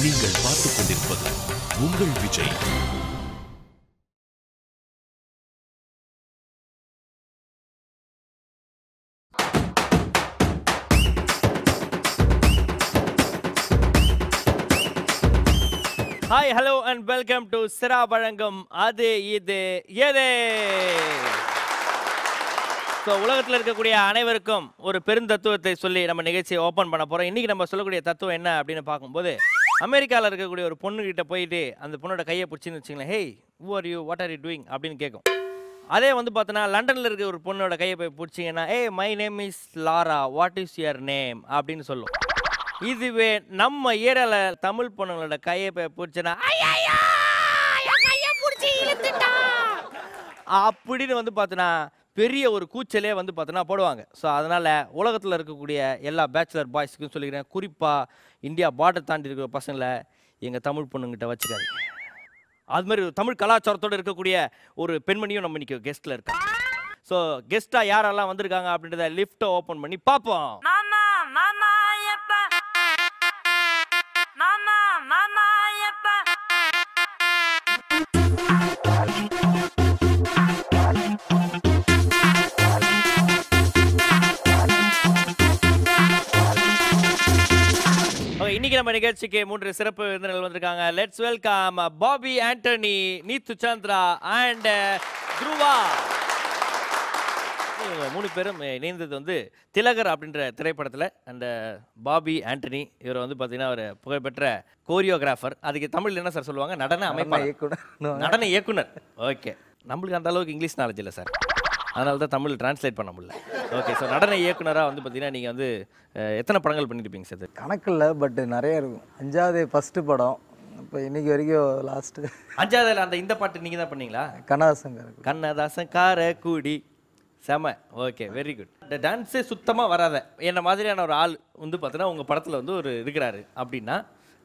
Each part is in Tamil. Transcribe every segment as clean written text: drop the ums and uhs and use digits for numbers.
நீங்கள் பார்த்துக் கொண்டிருப்பது உங்கள் Vijay. Hi, hello and welcome to Sira Barangam Ade Ide Yede. So உலகத்தில் இருக்கக்கூடிய அனைவருக்கும் ஒரு பெருந்தத்துவத்தை சொல்லி நம்ம நிகழ்ச்சியை ஓப்பன் பண்ண போகிறோம். இன்றைக்கி நம்ம சொல்லக்கூடிய தத்துவம் என்ன அப்படின்னு பார்க்கும்போது, அமெரிக்காவில் இருக்கக்கூடிய ஒரு பொண்ணுகிட்ட போயிட்டு அந்த பொண்ணோட கையை பிடிச்சின்னு வச்சுங்களேன், hey who are you, what are you doing அப்படின்னு கேட்கும். அதே வந்து பார்த்தோன்னா லண்டனில் இருக்க ஒரு பொண்ணோட கையை போய் பிடிச்சிங்கன்னா, hey my name is Lara, what is your name அப்படின்னு சொல்லும். இதுவே நம்ம ஏரியாவில் தமிழ் பொண்ணுங்களோட கையை போய் பிடிச்சனா அப்படின்னு வந்து பார்த்தோன்னா பெரிய ஒரு கூச்சலே வந்து பார்த்தோன்னா போடுவாங்க. ஸோ அதனால் உலகத்தில் இருக்கக்கூடிய எல்லா பேச்சுலர் பாய்ஸுக்கும் சொல்லிக்கிறேன், குறிப்பாக இந்தியா பார்டர் தாண்டி இருக்கிற பசங்களை எங்கள் தமிழ் பொண்ணுங்கிட்ட வச்சுக்காது. அது மாதிரி தமிழ் கலாச்சாரத்தோடு இருக்கக்கூடிய ஒரு பெண்மணியும் நம்ம இன்றைக்கி கெஸ்ட்டில் இருக்காங்க. ஸோ கெஸ்ட்டாக யாரெல்லாம் வந்திருக்காங்க அப்படின்றத லிஃப்ட்டை ஓப்பன் பண்ணி பார்ப்போம். இன்னைக்கு நம்ம நிகழ்ச்சிக்கு 3 சிறப்பு விருந்தினர்கள் வந்திருக்காங்க. Let's welcome Bobby Antony, Neethu Chandra and Dhruva. 3 பேரும் இணைந்தது வந்து திலகர் அப்படின்ற திரைப்படத்தில். அந்த பாபி ஆண்டனி இவர் வந்து பார்த்தீங்கன்னா ஒரு புகழ்பெற்ற கோரியோகிராஃபர். அதுக்கு தமிழ் என்ன சார் சொல்லுவாங்க? நடன அமைப்பாளர், நடன இயக்குனர். ஓகே, நம்மளுக்கு அந்த அளவுக்கு இங்கிலீஷ் நாலேஜ் இல்லை சார், அதனால தான் தமிழ் டிரான்ஸ்லேட் பண்ண முடியல. ஓகே, ஸோ நடன இயக்குனராக வந்து பார்த்தீங்கன்னா நீங்கள் வந்து எத்தனை படங்கள் பண்ணியிருப்பீங்க சார்? கணக்கில் பட் நிறைய இருக்கும். 5வது ஃபஸ்ட்டு படம், இப்போ இன்னைக்கு வரைக்கும் லாஸ்ட்டு 5வது அந்த இந்த பாட்டு நீங்கள் தான் பண்ணீங்களா? கண்ணதாசன் காரக்குடி செம. Okay, very good. இந்த டான்ஸே சுத்தமாக வராத என்ன மாதிரியான ஒரு ஆள் வந்து பார்த்தீங்கன்னா உங்கள் படத்தில் வந்து ஒரு இருக்கிறாரு அப்படின்னா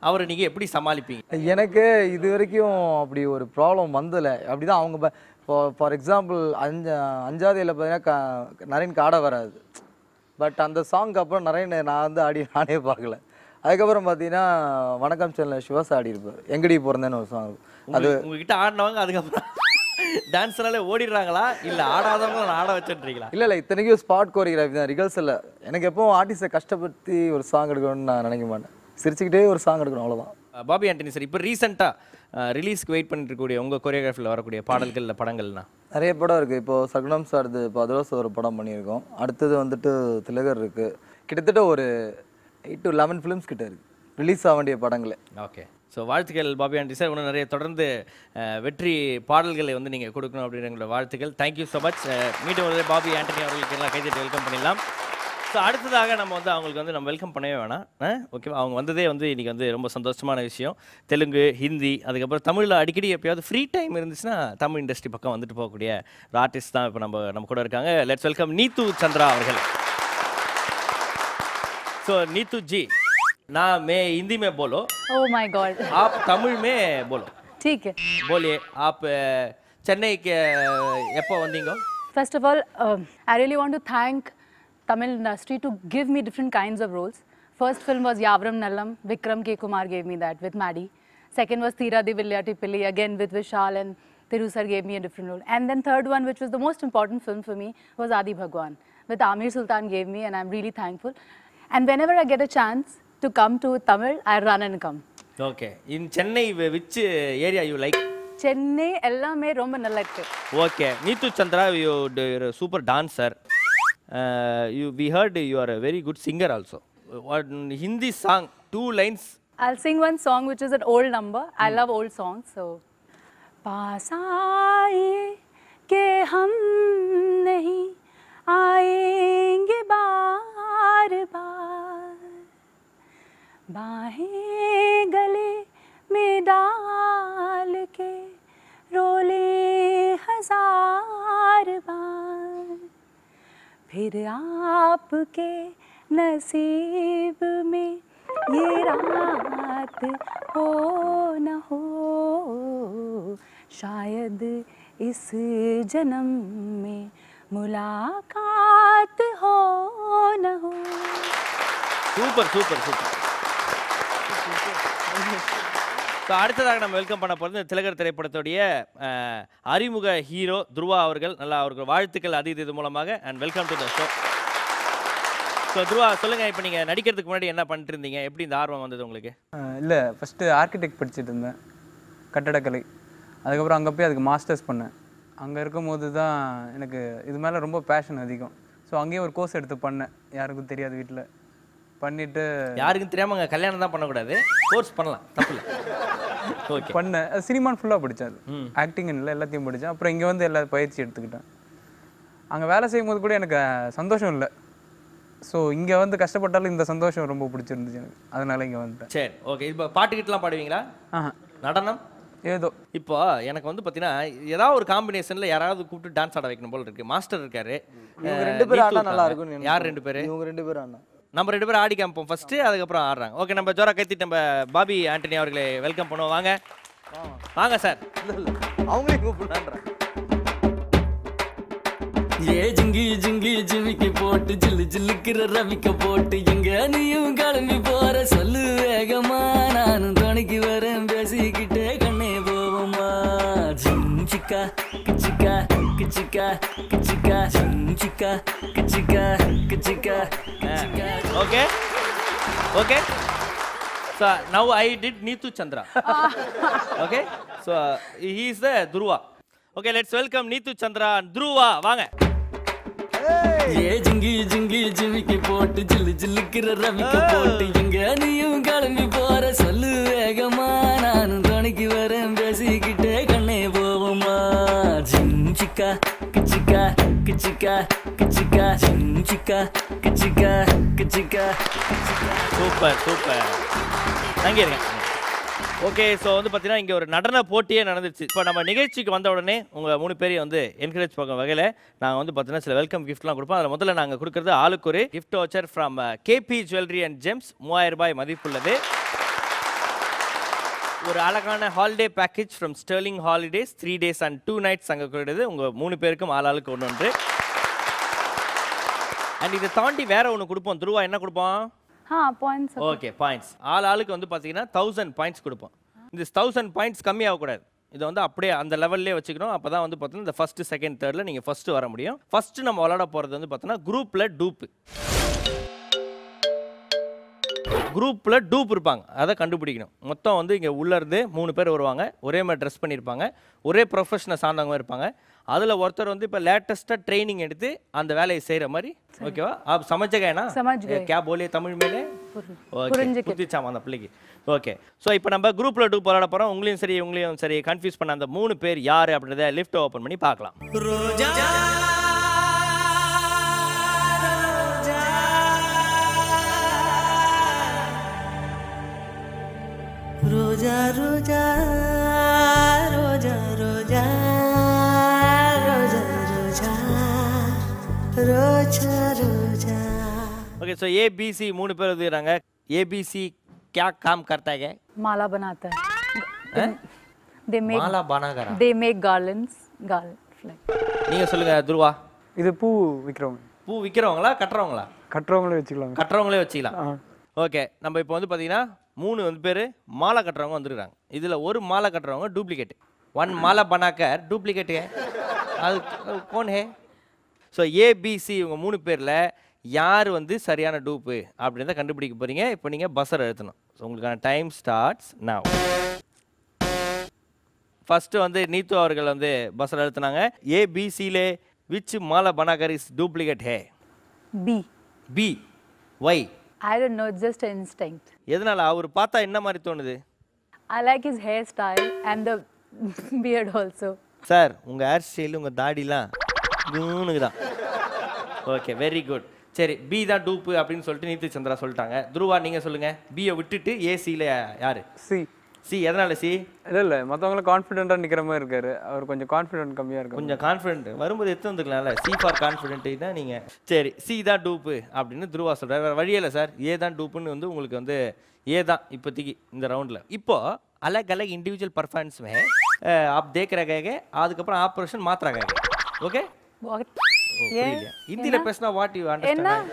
அவரை நீங்கள் எப்படி சமாளிப்பீங்க? எனக்கு இது வரைக்கும் அப்படி ஒரு ப்ராப்ளம் வந்தலை. அப்படி தான் அவங்க ஃபார் எக்ஸாம்பிள் 5வதுல பார்த்தீங்கன்னா நரேனுக்கு ஆட வராது. பட் அந்த சாங்க்கு அப்புறம் நரேன் நான் வந்து நானே பார்க்கல. அதுக்கப்புறம் பார்த்தீங்கன்னா வணக்கம் சேனல் சிவாஸ் ஆடி இருப்பார், எங்கடி பிறந்தேன்னு ஒரு சாங். அது உங்ககிட்ட ஆடினவங்க அதுக்கப்புறம் டான்ஸ்னாலே ஓடிடுறாங்களா இல்லை ஆடாதவங்க ஆட வச்சுட்றீங்களா? இல்லை இத்தனைக்கும் ஸ்பாட் கோரியோகிராஃபி தான், ரிகர்சலில். எனக்கு எப்பவும் ஆர்டிஸ்ட்டை கஷ்டப்படுத்தி ஒரு சாங் எடுக்கணும்னு நான் நினைக்க மாட்டேன், சிரிச்சுக்கிட்டே ஒரு சாங் எடுக்கணும், அவ்வளோதான். பாபி ஆண்டனி சார், இப்போ ரீசெண்டாக ரிலீஸ்க்கு வெயிட் பண்ணிட்டு இருக்கக்கூடிய உங்கள் கொரியோகிராஃபியில் வரக்கூடிய பாடல்கள் இல்லை படங்கள்னா? நிறைய படம் இருக்குது. இப்போது சகுனம் சார்து இப்போ அதிரோஸ் ஒரு படம் பண்ணியிருக்கோம். அடுத்தது வந்துட்டு திலகர் இருக்குது. கிட்டத்தட்ட ஒரு 8 to 11 ஃபிலிம்ஸ் கிட்ட இருக்குது ரிலீஸ் ஆக வேண்டிய படங்களே. ஓகே, ஸோ வாழ்த்துக்கள் பாபி ஆண்டனி சார். இன்னும் நிறைய தொடர்ந்து வெற்றி பாடல்களை வந்து நீங்கள் கொடுக்கணும் அப்படின்னு எங்களோட வாழ்த்துக்கள். Thank you so much. மீண்டும் ஒரு பாபி ஆண்டனி அவர்களுக்கு எல்லாம் கைதட்டி வெல்கம் பண்ணிடலாம். ஸோ அடுத்ததாக நம்ம வந்து அவங்களுக்கு வந்து நம்ம வெல்கம் பண்ணவே வேணாம், ஓகேவா? அவங்க வந்ததே வந்து இன்றைக்கி வந்து ரொம்ப சந்தோஷமான விஷயம். தெலுங்கு, ஹிந்தி, அதுக்கப்புறம் தமிழில் அடிக்கடி எப்போயாவது ஃப்ரீ டைம் இருந்துச்சுன்னா தமிழ் இண்டஸ்ட்ரி பக்கம் வந்துட்டு போகக்கூடிய ஒரு ஆர்டிஸ்ட் தான் இப்போ நம்ம கூட இருக்காங்க. லெட்ஸ் வெல்கம் நீத்து சந்திரா அவர்கள். ஸோ நீத்து ஜி, நான் हिंदी में बोलो. Oh my God. आप तमिल में बोलो. ठीक है. बोलिए. आप चेन्नई के எப்போ வந்தீங்க? First of all, I really want to thank Tamil industry to give me different kinds of roles. First film was Yavram Nallam. Vikram K. Kumar gave me that with Maddie. Second was Theeradi Villayathi Pilli, again with Vishal, and Thiru sir gave me a different role. And then third one, which was the most important film for me, was Adi Bhagwan. With Amir Sultan gave me, and I'm really thankful. And whenever I get a chance to come to Tamil, I run and come. Okay. In Chennai, which area you like? Chennai ellame romba nalla irukku. Okay. Neethu Chandra, you're a super dancer. We heard you are a very good singer also. What Hindi song, 2 lines? I'll sing one song which is an old number. I love old songs, so. पास आए के हम नहीं आएंगे बार बार, बाहें गले में डाल के रोले 1000 बार, फिर आपके नसीब में ये रात हो न हो, शायद इस जन्म में मुलाकात हो न हो. Super, super, super. ஸோ அடுத்ததாக நம்ம வெல்கம் பண்ண போகிறது திலகர் திரைப்படத்துடைய அறிமுக ஹீரோ துருவா அவர்கள். நல்லா அவருக்கு வாழ்த்துக்கள் இது மூலமாக. And welcome to the show. So Dhruva சொல்லுங்கள், இப்போ நீங்கள் நடிக்கிறதுக்கு முன்னாடி என்ன பண்ணிட்டு இருந்தீங்க? எப்படி இந்த ஆர்வம் வந்தது உங்களுக்கு? இல்லை, ஃபஸ்ட்டு ஆர்கிடெக்ட் படிச்சுட்டு இருந்தேன், கட்டடக்கலை. அதுக்கப்புறம் அங்கே போய் அதுக்கு மாஸ்டர்ஸ் பண்ணேன். அங்கே இருக்கும்போது தான் எனக்கு இது மேலே ரொம்ப பேஷன் அதிகம். ஸோ அங்கேயே ஒரு கோர்ஸ் எடுத்து பண்ணேன், யாருக்கும் தெரியாது வீட்டில். பண்ணிவிட்டு யாருக்கும் தெரியாமல் அங்கே கல்யாணம் தான் பண்ணக்கூடாது, கோர்ஸ் பண்ணலாம், தப்பு இல்லை. ஓகே, பண்ணேன். சினிமான் ஃபுல்லாக படித்தேன், ஆக்டிங் இல்லை எல்லாத்தையும் படித்தேன். அப்புறம் இங்கே வந்து எல்லா பயிற்சி எடுத்துக்கிட்டேன். அங்கே வேலை செய்யும்போது கூட எனக்கு சந்தோஷம் இல்லை. ஸோ இங்கே வந்து கஷ்டப்பட்டாலும் இந்த சந்தோஷம் ரொம்ப பிடிச்சிருந்துச்சு எனக்கு, அதனால இங்கே வந்துட்டேன். சரி, ஓகே. இப்போ பாட்டுக்கிட்டலாம் பாடுவீங்களா? நடனம் ஏதோ. இப்போ எனக்கு வந்து பார்த்தீங்கன்னா ஏதாவது ஒரு காம்பினேஷனில் யாராவது கூப்பிட்டு டான்ஸ் ஆட வைக்கணும் போல இருக்கு. மாஸ்டர் இருக்காரு, இவங்க 2 பேரும் ஆடினா நல்லா இருக்கும். யார் 2 பேர்? இவங்க 2 பேரும் ஆடினா நம்ம 2 பேரும் ஆடி காமிப்போம் ஃபர்ஸ்ட், அதுக்கப்புறம் ஆடுறாங்க. ஓகே, நம்ம ஜோரா கத்திட்டு நம்ம பாபி ஆண்டனி அவர்களை வெல்கம் பண்ணுவோம். வாங்க வாங்க சார். அவங்களே கூப்பிடுறாங்க. ஏ ஜிங்கி ஜிங்கி ஜிமிக்கி போட்டு ஜில்லு ஜில்லுக்கிற ரவிக்க போட்டு எங்க நீயும் கிளம்பி போற சொல்லு வேகமா, நானும் துணைக்கு வரேன் பேசிக்கிட்டே கண்ணே போவோமா. ஜிஞ்சிக்கா கிச்சிக்கா கிச்சிக்கா கிச்சிக்கா ஜிஞ்சிக்கா கிச்சிக்கா கிச்சிக்கா. Okay okay. So now I did Neetu Chandra. Okay, so he is the Dhruva. Okay, let's welcome Neetu Chandra and Dhruva. வாங்க. ஏ ஜிங்கி ஜிங்கி ஜிமிக்கி போட்டு ஜில்லு ஜில்லுக்கிற ரவிக்க போட்டு எங்க நீயும் கிளம்பி போற சொல்லு வேகமா, நானும் துணைக்கு வரேன் பேசிக்கிட்டே கண்ணே போவோமா. ஜிஞ்சிக்கா கிச்சிக்கா கிச்சிக்கா கிச்சிக்கா ஜிஞ்சிக்கா கிச்சிக்கா கிச்சிக்கா. சூப்பர் சூப்பர், அங்கே இருங்க. ஓகே, ஸோ வந்து பார்த்தீங்கன்னா இங்கே ஒரு நடன போட்டியே நடந்துச்சு. இப்போ நம்ம நிகழ்ச்சிக்கு வந்த உடனே உங்கள் 3 பேரையும் வந்து என்கரேஜ் பண்ணுற வகையில் நாங்கள் வந்து பார்த்தீங்கன்னா சில வெல்கம் கிஃப்ட்லாம் கொடுப்போம். அதில் முதல்ல நாங்கள் கொடுக்குறது ஆளுக்கு ஒரு gift voucher from KP jewellery and gems, 3000 ரூபாய் மதிப்புள்ளது. ஒரு அழகான holiday package from Sterling holidays, 3 days and 2 nights அங்கே கொடுக்குறது. உங்கள் 3 பேருக்கும் ஆளுக்கு ஒன்று. அண்ட் இதை தாண்டி வேற ஒன்று கொடுப்போம். துருவா என்ன கொடுப்போம்? பாயிண்ட்ஸ். Okay, points. ஆளுக்கு வந்து பார்த்தீங்கன்னா 1000 பாயிண்ட்ஸ் கொடுப்போம். இந்த 1000 பாயிண்ட்ஸ் கம்மியாகக்கூடாது, இதை வந்து அப்படியே அந்த லெவல்லே வச்சுக்கணும். அப்போ தான் வந்து பார்த்தீங்கன்னா இந்த ஃபர்ஸ்ட் செகண்ட் தேர்டில் நீங்கள் ஃபர்ஸ்ட் வர முடியும். ஃபர்ஸ்ட் நம்ம விளாட போகிறது வந்து பார்த்தீங்கன்னா குரூப்பில் டூப் இருப்பாங்க, அதை கண்டுபிடிக்கணும். மொத்தம் வந்து இங்கே உள்ளேருந்து 3 பேர் வருவாங்க, ஒரே மாதிரி ட்ரெஸ் பண்ணியிருப்பாங்க, ஒரே ப்ரொஃபஷனை சார்ந்தவங்க இருப்பாங்க. அதில் ஒருத்தர் வந்து இப்போ லேட்டஸ்ட்டாக ட்ரைனிங் எடுத்து அந்த வேலையை செய்கிற மாதிரி. ஓகேவா? आप समझ गए ना? क्या बोले तमिழ் மேலே? ஓகே, புரிஞ்சிச்சாமா அந்த பிள்ளைக்கு. ஓகே, ஸோ இப்போ நம்ம குரூப்பில் டூப் விளாட போகிறோம். உங்களையும் சரி கன்ஃபியூஸ் பண்ண அந்த 3 பேர் யார் அப்படின்றத லிஃப்ட் ஓப்பன் பண்ணி பார்க்கலாம். ரோஜா ரோஜா ரோஜா ரோஜா ரோஜா ரோஜா ரோஜா ரோஜா. ओके, सो ABC 3 பேர் வந்துறாங்க. ABC क्या काम करता है? माला बनाता है. माला बनाकर they make garlands, நீங்க சொல்லுங்க துருவா. இது பூ விற்கிறவங்க. பூ விற்கிறவங்களா கட்டுறவங்களா? கட்டுறவங்களே வச்சுக்கலாம். கட்டுறவங்களே வச்சுக்கலாம். ஓகே, நம்ம இப்போ வந்து பார்த்தீங்கன்னா 3 வந்து பேர் மாலை கட்டுறவங்க வந்துருக்காங்க. இதில் ஒரு மாலை கட்டுறவங்க டூப்ளிகேட். 1 மாலை बनाकर डुप्लीकेट है, அது कौन है? ஸோ ABC இவங்க 3 பேரில் யார் வந்து சரியான டூப்பு அப்படின்றத கண்டுபிடிக்க போகிறீங்க. இப்போ நீங்கள் பஸ்ஸர் அழுத்தணும். ஸோ உங்களுக்கான டைம் ஸ்டார்ட்ஸ் நவ். ஃபஸ்ட்டு வந்து நீத்து அவர்கள் வந்து பஸ்ஸர் அழுத்தினாங்க. ABCலே விச் மாலை बनाकर is duplicate hey? B. Why? I don't know, it's just an instinct. எதனால? அவர் பார்த்தா என்ன மாதிரி தோணுது? I like his hairstyle and the beard also. Sir, உங்கள் ஹேர் ஸ்டைல் உங்கள் தாடிலாம் குணுக்கு தான். Okay, very good. சரி, பி தான் டூப்பு அப்படின்னு சொல்லிட்டு நீத்து சந்திரா சொல்லிட்டாங்க. துருவா நீங்கள் சொல்லுங்கள். பியை விட்டுட்டு ஏசியில் யார்? சி. எதனால சி? இல்லை மற்றவங்களும் கான்ஃபிடென்ட்டாக நிற்கிற மாதிரி இருக்காரு, அவர் கொஞ்சம் கான்ஃபிடென்ட் கம்மியாக இருக்கு. கொஞ்சம் கான்ஃபிடென்ட் வரும்போது எடுத்து வந்துக்கலாம்ல. சி ஃபார் கான்ஃபிடென்ட்னா நீங்கள். சரி, சி தான் டூப்பு அப்படின்னு துருவா சொல்கிறார். வேறு வழியே இல்லை சார், ஏ தான் டூப்புன்னு வந்து உங்களுக்கு வந்து ஏ தான் இப்போதைக்கு இந்த ரவுண்டில். இப்போ अलग अलग इंडिविजुअल परफॉर्मेंस में आप देख रहे हैं, அதுக்கப்புறம் ஆப்ரேஷன் மாத்துறாங்க. ஓகே, ஹிந்தில பேசினா வாட் யூ அண்டர்ஸ்டாண்ட்?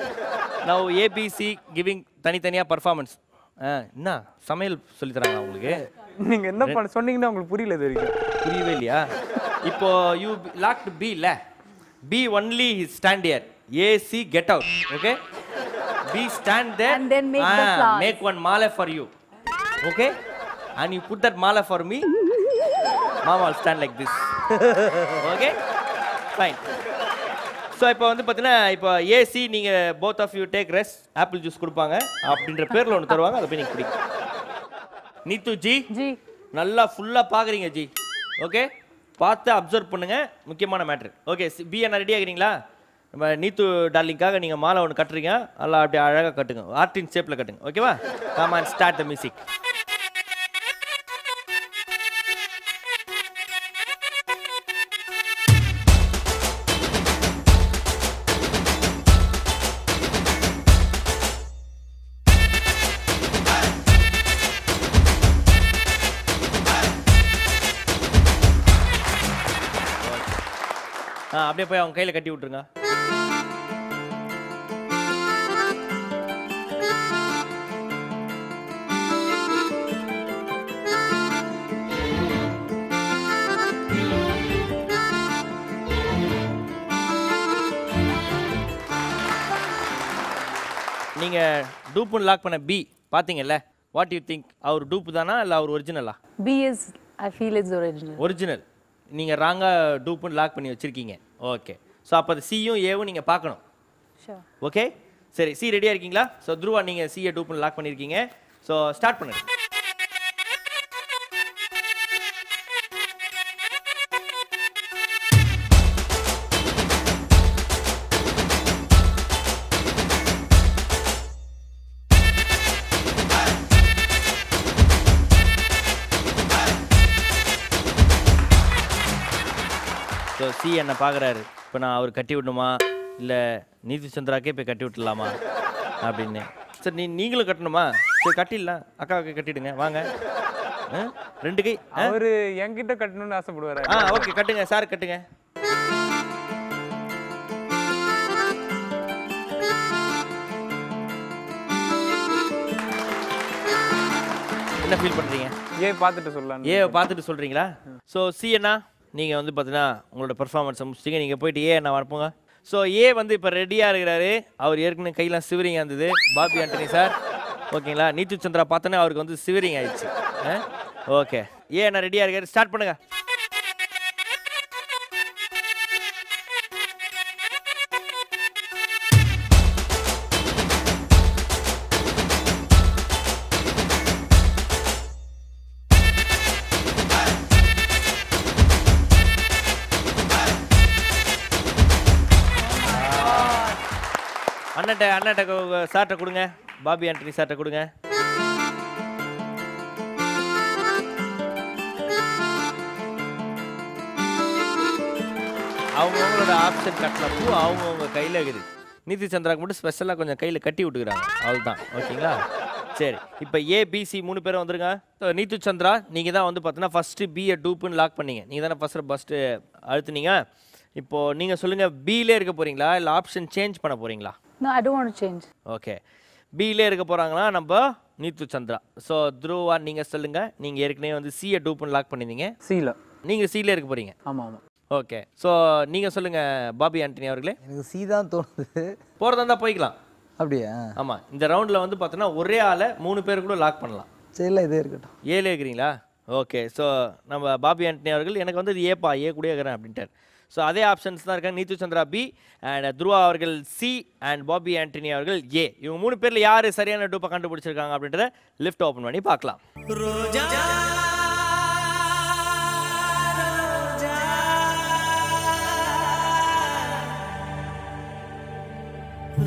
நவ ABC கிவிங் தனித்தனியா பெர்ஃபார்மன்ஸ். என்ன சமையல் சொல்லி தராங்க உங்களுக்கு? நீங்கள் என்ன பண்ண சொன்னீங்கன்னா உங்களுக்கு புரியல இது வரைக்கும். புரியவே இல்லையா? இப்போ யூ லாக்ட் பி இல்ல, B only stand here, AC get out. Okay, B stand there And then make the flowers. Make one மாலை for you. Okay, and you put that mala for me. Mama will stand like this. Okay, fine. So இப்போ வந்து பார்த்தீங்கன்னா இப்போ ஏசி நீங்கள் both of you take rest, apple juice கொடுப்பாங்க அப்படின்ற பேரில் ஒன்று தருவாங்க, அதை போய் நீங்கள் குடிக்கும். நீத்து ஜி जी நல்லா ஃபுல்லாக பார்க்குறீங்க ஜி. ஓகே, பார்த்து அப்சர்வ் பண்ணுங்க, முக்கியமான மேட்ரு. ஓகே, பி என்ன ரெடி ஆகிறீங்களா? நம்ம நீத்து டார்லிங்காக நீங்கள் மாலை ஒன்று கட்டுறீங்க, நல்லா அப்படியே அழகாக கட்டுங்க, ஆர்டின் ஷேப்பில் கட்டுங்க. ஓகேவா? Come and start the music. அப்படியே போய் அவங்க கையில் கட்டி விட்டுருங்க. நீங்கள் டூப்புன்னு லாக் பண்ண பி பார்த்தீங்கல்ல, வாட் யூ திங்க்? அவர் டூப்பு தானா இல்லை அவர் ஒரிஜினலா? B is I feel it's original. Original. நீங்கள் ராங்காக டூப்புன்னு லாக் பண்ணி வச்சுருக்கீங்க. ஓகே, ஸோ அப்போ அது சியும் ஏவும் நீங்கள் பார்க்கணும். Sure. ஓகே, சரி, சி ரெடியாக இருக்கீங்களா? ஸோ துருவா நீங்கள் சியை டூப்புன்னு லாக் பண்ணியிருக்கீங்க. ஸோ ஸ்டார்ட் பண்ணுங்க. ஸோ சி என்ன பார்க்குறாரு, இப்போ நான் அவர் கட்டி விடணுமா இல்லை நீதி சந்திராக்கே போய் கட்டி விட்டுலாமா அப்படின்னு. சரி, நீங்களும் கட்டணுமா? சரி, கட்டிடலாம், அக்காவுக்கு கட்டிடுங்க, வாங்க. ரெண்டு கை. அவர் என்கிட்ட கட்டணும்னு ஆசைப்படுவாரு. ஓகே, கட்டுங்க சார், கட்டுங்க. என்ன ஃபீல் பண்ணுறீங்க? பார்த்துட்டு சொல்லலாம். பார்த்துட்டு சொல்கிறீங்களா? ஸோ சி என்ன, நீங்கள் வந்து பார்த்தீங்கன்னா உங்களோட பெர்ஃபார்மன்ஸை முடிச்சிட்டிங்க, நீங்கள் போயிட்டு என்ன வரப்போங்க. ஸோ வந்து இப்போ ரெடியாக இருக்கிறாரு. அவர் ஏற்கனவே கையெல்லாம் சிவரிங்க இருந்தது, பாபி ஆண்டனி சார். ஓகேங்களா? நீத்து சந்திரா பார்த்தோன்னே அவருக்கு வந்து சிவரிங் ஆயிடுச்சு. ஓகே, என்ன ரெடியாக இருக்காரு, ஸ்டார்ட் பண்ணுங்க. அண்ணாட்ட சார்ட்ட கொடுங்க, பாபி ஆண்டனி சார்ட்ட கொடுங்க. அவங்கவுங்களோட ஆப்ஷன் கட்டின பூ அவங்கவுங்க கையில் இருக்குது. நீதி சந்திராக்கு மட்டும் ஸ்பெஷலாக கொஞ்சம் கையில் கட்டி விட்டுக்கிறாங்க, அவ்வளோதான். ஓகேங்களா? சரி, இப்போ ஏபிசி 3 பேரும் வந்துருங்க. ஸோ நீத்து சந்திரா, நீங்கள் தான் வந்து பார்த்தீங்கன்னா ஃபஸ்ட்டு பிஏ டூப்புன்னு லாக் பண்ணீங்க, நீங்கள் தானே ஃபஸ்ட்டு அழுத்துனீங்க. இப்போது நீங்கள் சொல்லுங்கள், பியிலே இருக்க போகிறீங்களா இல்லை ஆப்ஷன் சேஞ்ச் பண்ண போகிறீங்களா? No, I don't want to change. Okay, பியிலே இருக்க போகிறாங்களா நம்ம நீத்து சந்திரா. ஸோ துருவா நீங்கள் சொல்லுங்கள், நீங்கள் ஏற்கனவே வந்து சிஏ டூப்புன்னு லாக் பண்ணியிருந்தீங்க, சீல நீங்கள் சியிலே இருக்க போகிறீங்க. ஆமாம் ஆமாம். ஓகே, ஸோ நீங்கள் சொல்லுங்கள் பாபி ஆண்டனி அவர்களே. எனக்கு சி தான் தோணுது. போகிறதா இருந்தால் போய்க்கலாம். அப்படியா? ஆமாம், இந்த ரவுண்டில் வந்து பார்த்தோன்னா ஒரே ஆளை 3 பேர் கூட லாக் பண்ணலாம். சரில இதே இருக்கட்டும். ஏலே இருக்கிறீங்களா? ஓகே, ஸோ நம்ம பாபி ஆண்டனி அவர்கள் எனக்கு வந்து இது ஏ கூட இருக்கிறேன் அப்படின்ட்டார். ஸோ அதே ஆப்ஷன்ஸ் தான் இருக்காங்க. நீத்து சந்திரா பி அண்ட் துருவா அவர்கள் சி அண்ட் பாபி ஆண்டனி அவர்கள் ஏ. இவங்க 3 பேரில் யார் சரியான டூப்பை கண்டுபிடிச்சிருக்காங்க அப்படின்றத லிஃப்ட் ஓப்பன் பண்ணி பார்க்கலாம். ரோஜா ரோஜா